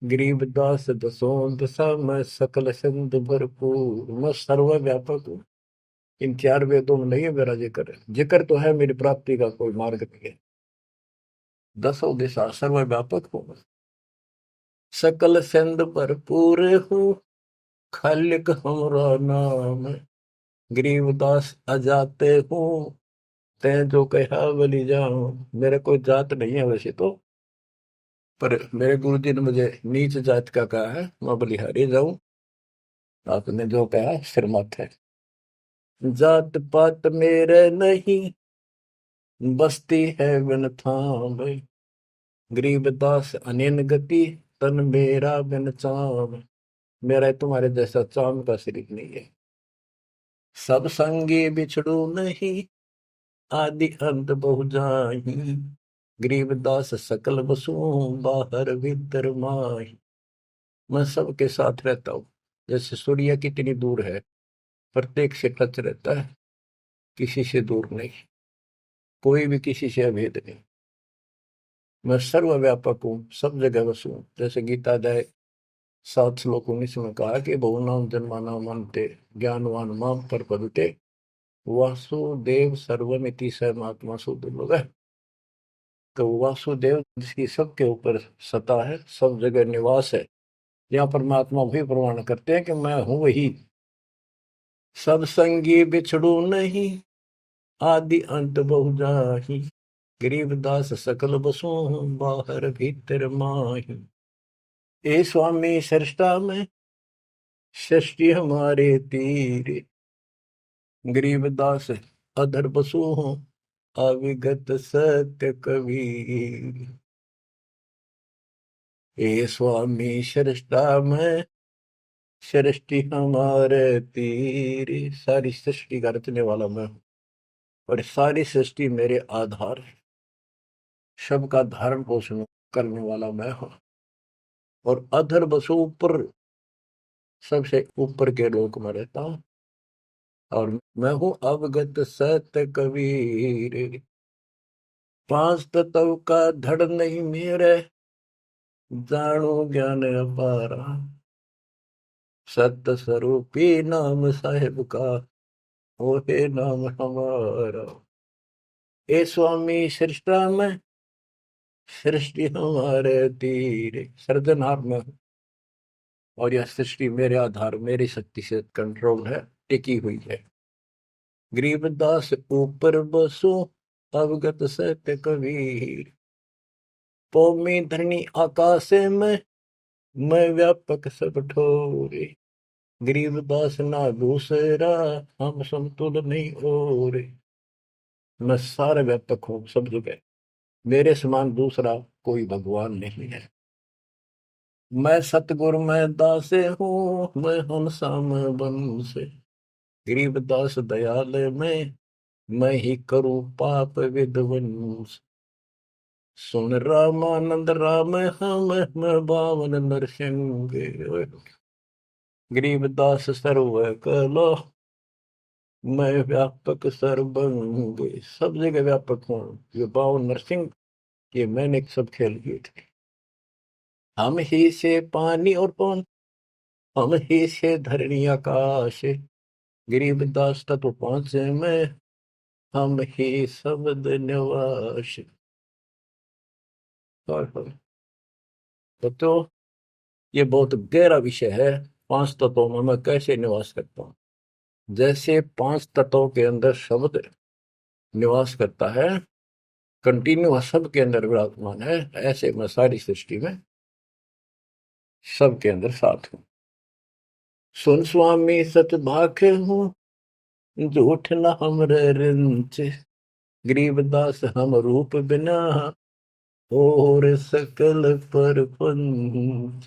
गरीबदास दसों दशा मैं सकल संत भरपूर। मैं सर्वव्यापक हूँ, इन चार वेदों में नहीं है मेरा जिक्र, जिक्र तो है मेरी प्राप्ति का कोई मार्ग नहीं है। दसों दिशा सर्वव्यापक हूँ, सकल संत भरपूर हूँ, खालिक हमरा नाम, गरीबदास अजाते हूँ तै जो कहा बलि जाऊं। मेरे कोई जात नहीं है वैसे तो, पर मेरे गुरु जी ने मुझे नीच जात का कहा है, मैं बलिहारी जाऊं, आपने जो कहा सिर माथे। जात पात मेरे नहीं, बस्ती है बिन थाम, गरीबदास अनिन गति तन मेरा बिन चाम। मेरा तुम्हारे जैसा चाम का शरीर नहीं है। सब संगी बिछड़ू नहीं, आदि अंत बहु जाही, गरीबदास सकल बसु बाहर भीतर माही। मैं सबके साथ रहता हूँ। जैसे सूर्य कितनी दूर है, प्रत्येक से टच रहता है, किसी से दूर नहीं, कोई भी किसी से अभेद नहीं। मैं सर्वव्यापक हूँ, सब जगह वसु हूँ। जैसे गीता अध्याय 7 श्लोक 19 में कहा कि बहुनाम जन्मानाम अन्ते ज्ञानवान माम प्रपद्यते वासुदेव सर्वमिति स महात्मा सुदुर्लभ है। तो वासुदेव जिसकी सबके ऊपर सत्ता है, सब जगह निवास है, यहाँ परमात्मा भी प्रमाण करते हैं कि मैं हूं वही। सब संगी बिछड़ू नहीं, आदि अंत बहु जाहि, गरीबदास सकल बसु बाहर भीतर माही। ए स्वामी सृष्टा में सृष्टि हमारे तीर, गरीबदास अधर बसु हूँ अविगत सत्य कबीर। ए स्वामी सृष्टा में सृष्टि हमारे तीर, सारी सृष्टि का रचने वाला मैं हूँ और सारी सृष्टि मेरे आधार है, सबका धारण पोषण करने वाला मैं हूँ। और अधर बसु ऊपर, सबसे ऊपर के लोक में रहता हूँ। और मैं हूँ अवगत सत्य कबीर, पांच तत्व का धड़ नहीं मेरे, जानो ज्ञान अपारा, सत्य स्वरूपी नाम साहेब का, वो है नाम हमारा। ए स्वामी सृष्टा में सृष्टि हमारे तीर, सर्जनहार में हूँ और यह सृष्टि मेरे आधार, मेरी शक्ति से कंट्रोल है, टिकी हुई है। गरीबदास ऊपर बसो अवगत सत्य कबीर, पौमी धरणी आकाश में मैं व्यापक सब ठोरे, गरीबदास ना दूसरा हम समतुल नहीं और। मैं सारा व्यापक हूँ सब जगह, मेरे समान दूसरा कोई भगवान नहीं है। मैं सतगुरु मैं दासे हूँ, मैं हंसाम बन से, गरीबदास दयाल मैं ही करूँ पाप विध्वंस। सुन रामानंद राम हम मैं बावन नरसिंह, गरीबदास सर्व कलो मैं व्यापक सर्वंग। सब जगह व्यापक हूँ, ये बावन नरसिंह ये मैंने सब खेल किए थे। हम ही से पानी और पवन, हम ही से धरणी आकाश, गरीबदास तत्व पांच में हम ही शब्द निवास। तो ये बहुत गहरा विषय है, पांच तत्वों में मैं कैसे निवास करता हूँ। जैसे पांच तत्वों के अंदर शब्द निवास करता है, कंटिन्यू सबके अंदर विराजमान है, ऐसे मैं सारी सृष्टि में सबके अंदर साथ हूँ। सुन स्वामी सच भाखे हूँ, झूठ न हमरे रिंच, गरीबदास हम रूप बिना और सकल पर पंच।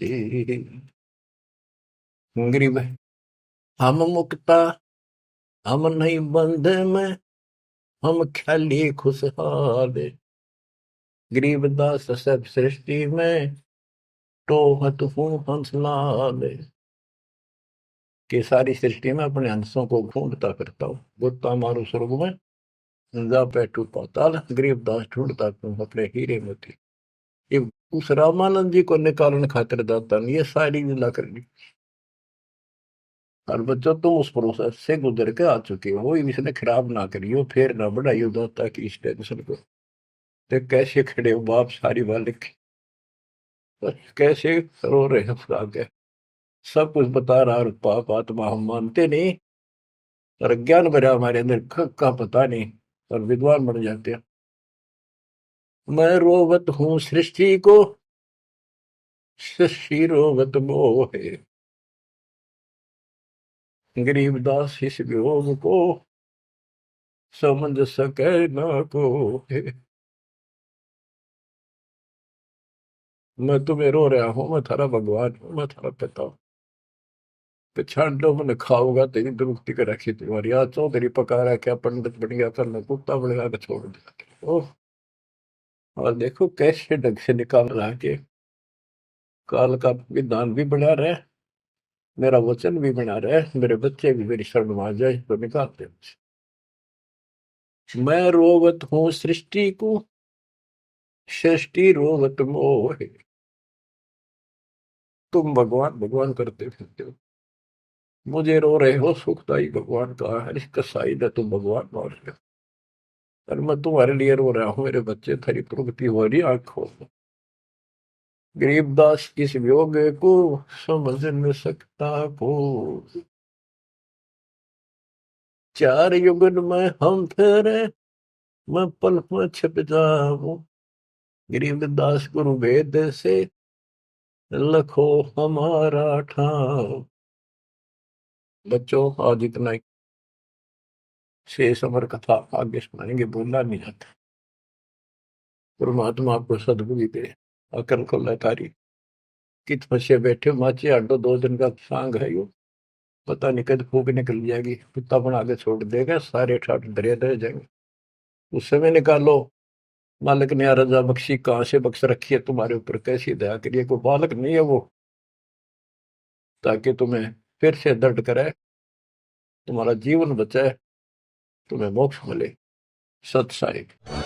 गरीब हम मुक्ता, हम नहीं बंध में, हम ख्याली खुशहाल, गरीबदास सब सृष्टि में टोहत हूँ हंसलाल। कि सारी सृष्टि में अपने हंसों को ढूंढता करता हूँ, बुत्ता मारू स्वर्ग में जा बैठू पाताल, गरीबदास ढूंढता तुम अपने हीरे मोती। ये उस रामानंद जी को निकालने खातिर दाता नहीं, ये सारी लीला करनी। और बच्चों तुम उस प्रोसेस से गुजर के आ चुके हो, वो इसने खराब ना करियो, फिर ना बढ़ाइयो दाता की इस टेंशन को। तो कैसे खड़े हो बाप सारी बालिक, कैसे रो रहे हैं फुला के, सब कुछ बता रहा, और पाप आत्मा हम मानते नहीं, और ज्ञान भरा हमारे अंदर का पता नहीं, और विद्वान बन जाते हैं। मैं रोवत हूँ सृष्टि को, सृष्टि रोवत मोहे, गरीबदास इस वियोग को समझ सके ना को। मैं तुम्हें रो रहा हूँ, मैं थारा भगवान हूँ, मैं थारा पिता हूँ। पिछाड़ो मन खाओगा तेरी दुरुक्ति कर रखी तुम्हारी, आज चौधरी पका रहा क्या पंडित बन गया, कल कुत्ता बनेगा के छोड़ दिया। ओह, और देखो कैसे ढंग से निकाल रहा है कि काल का विधान भी बना रहे, मेरा वचन भी बना रहे, मेरे बच्चे भी मेरी शरण में आ जाए तो निकालते मुझे। मैं रोवत हूँ सृष्टि को, सृष्टि रोवत मोहे। तुम भगवान भगवान करते फिरते हो, मुझे रो रहे हो, सुखदाई भगवान कहा है, इस कसाई ने तुम भगवान मान लिया। और मैं तुम्हारे लिए रो रहा हूँ, मेरे बच्चे तेरी प्रगति हो रही, आंख खोलो। गरीबदास किस वियोग को समझ न सकता को, चार युगन में हम फिरे, मैं पल में छिप जाऊं। गरीबदास गुरु वेद से लखो हमारा ठाव। बच्चों आज इतना ही, शेष अमर कथा आगे सुनाएंगे, बोलना नहीं जाता। परमात्मा आपको सदबुद्धि दे, अकल को लतारी। कित फंसे बैठे माचे आडो, 2 दिन का सांग है यो, पता नहीं कद फूक निकल जाएगी, कुत्ता बना के छोड़ देगा, सारे ठाट दरिया रह जाएंगे। उस समय निकालो, मालिक ने रजा बख्शी, कहाँ से बख्श रखी है तुम्हारे ऊपर, कैसी दया करिए, कोई बालक नहीं है वो, ताकि तुम्हें फिर से दर्द करे, तुम्हारा जीवन बचाए, तुम्हें मोक्ष मिले। सत साहिब।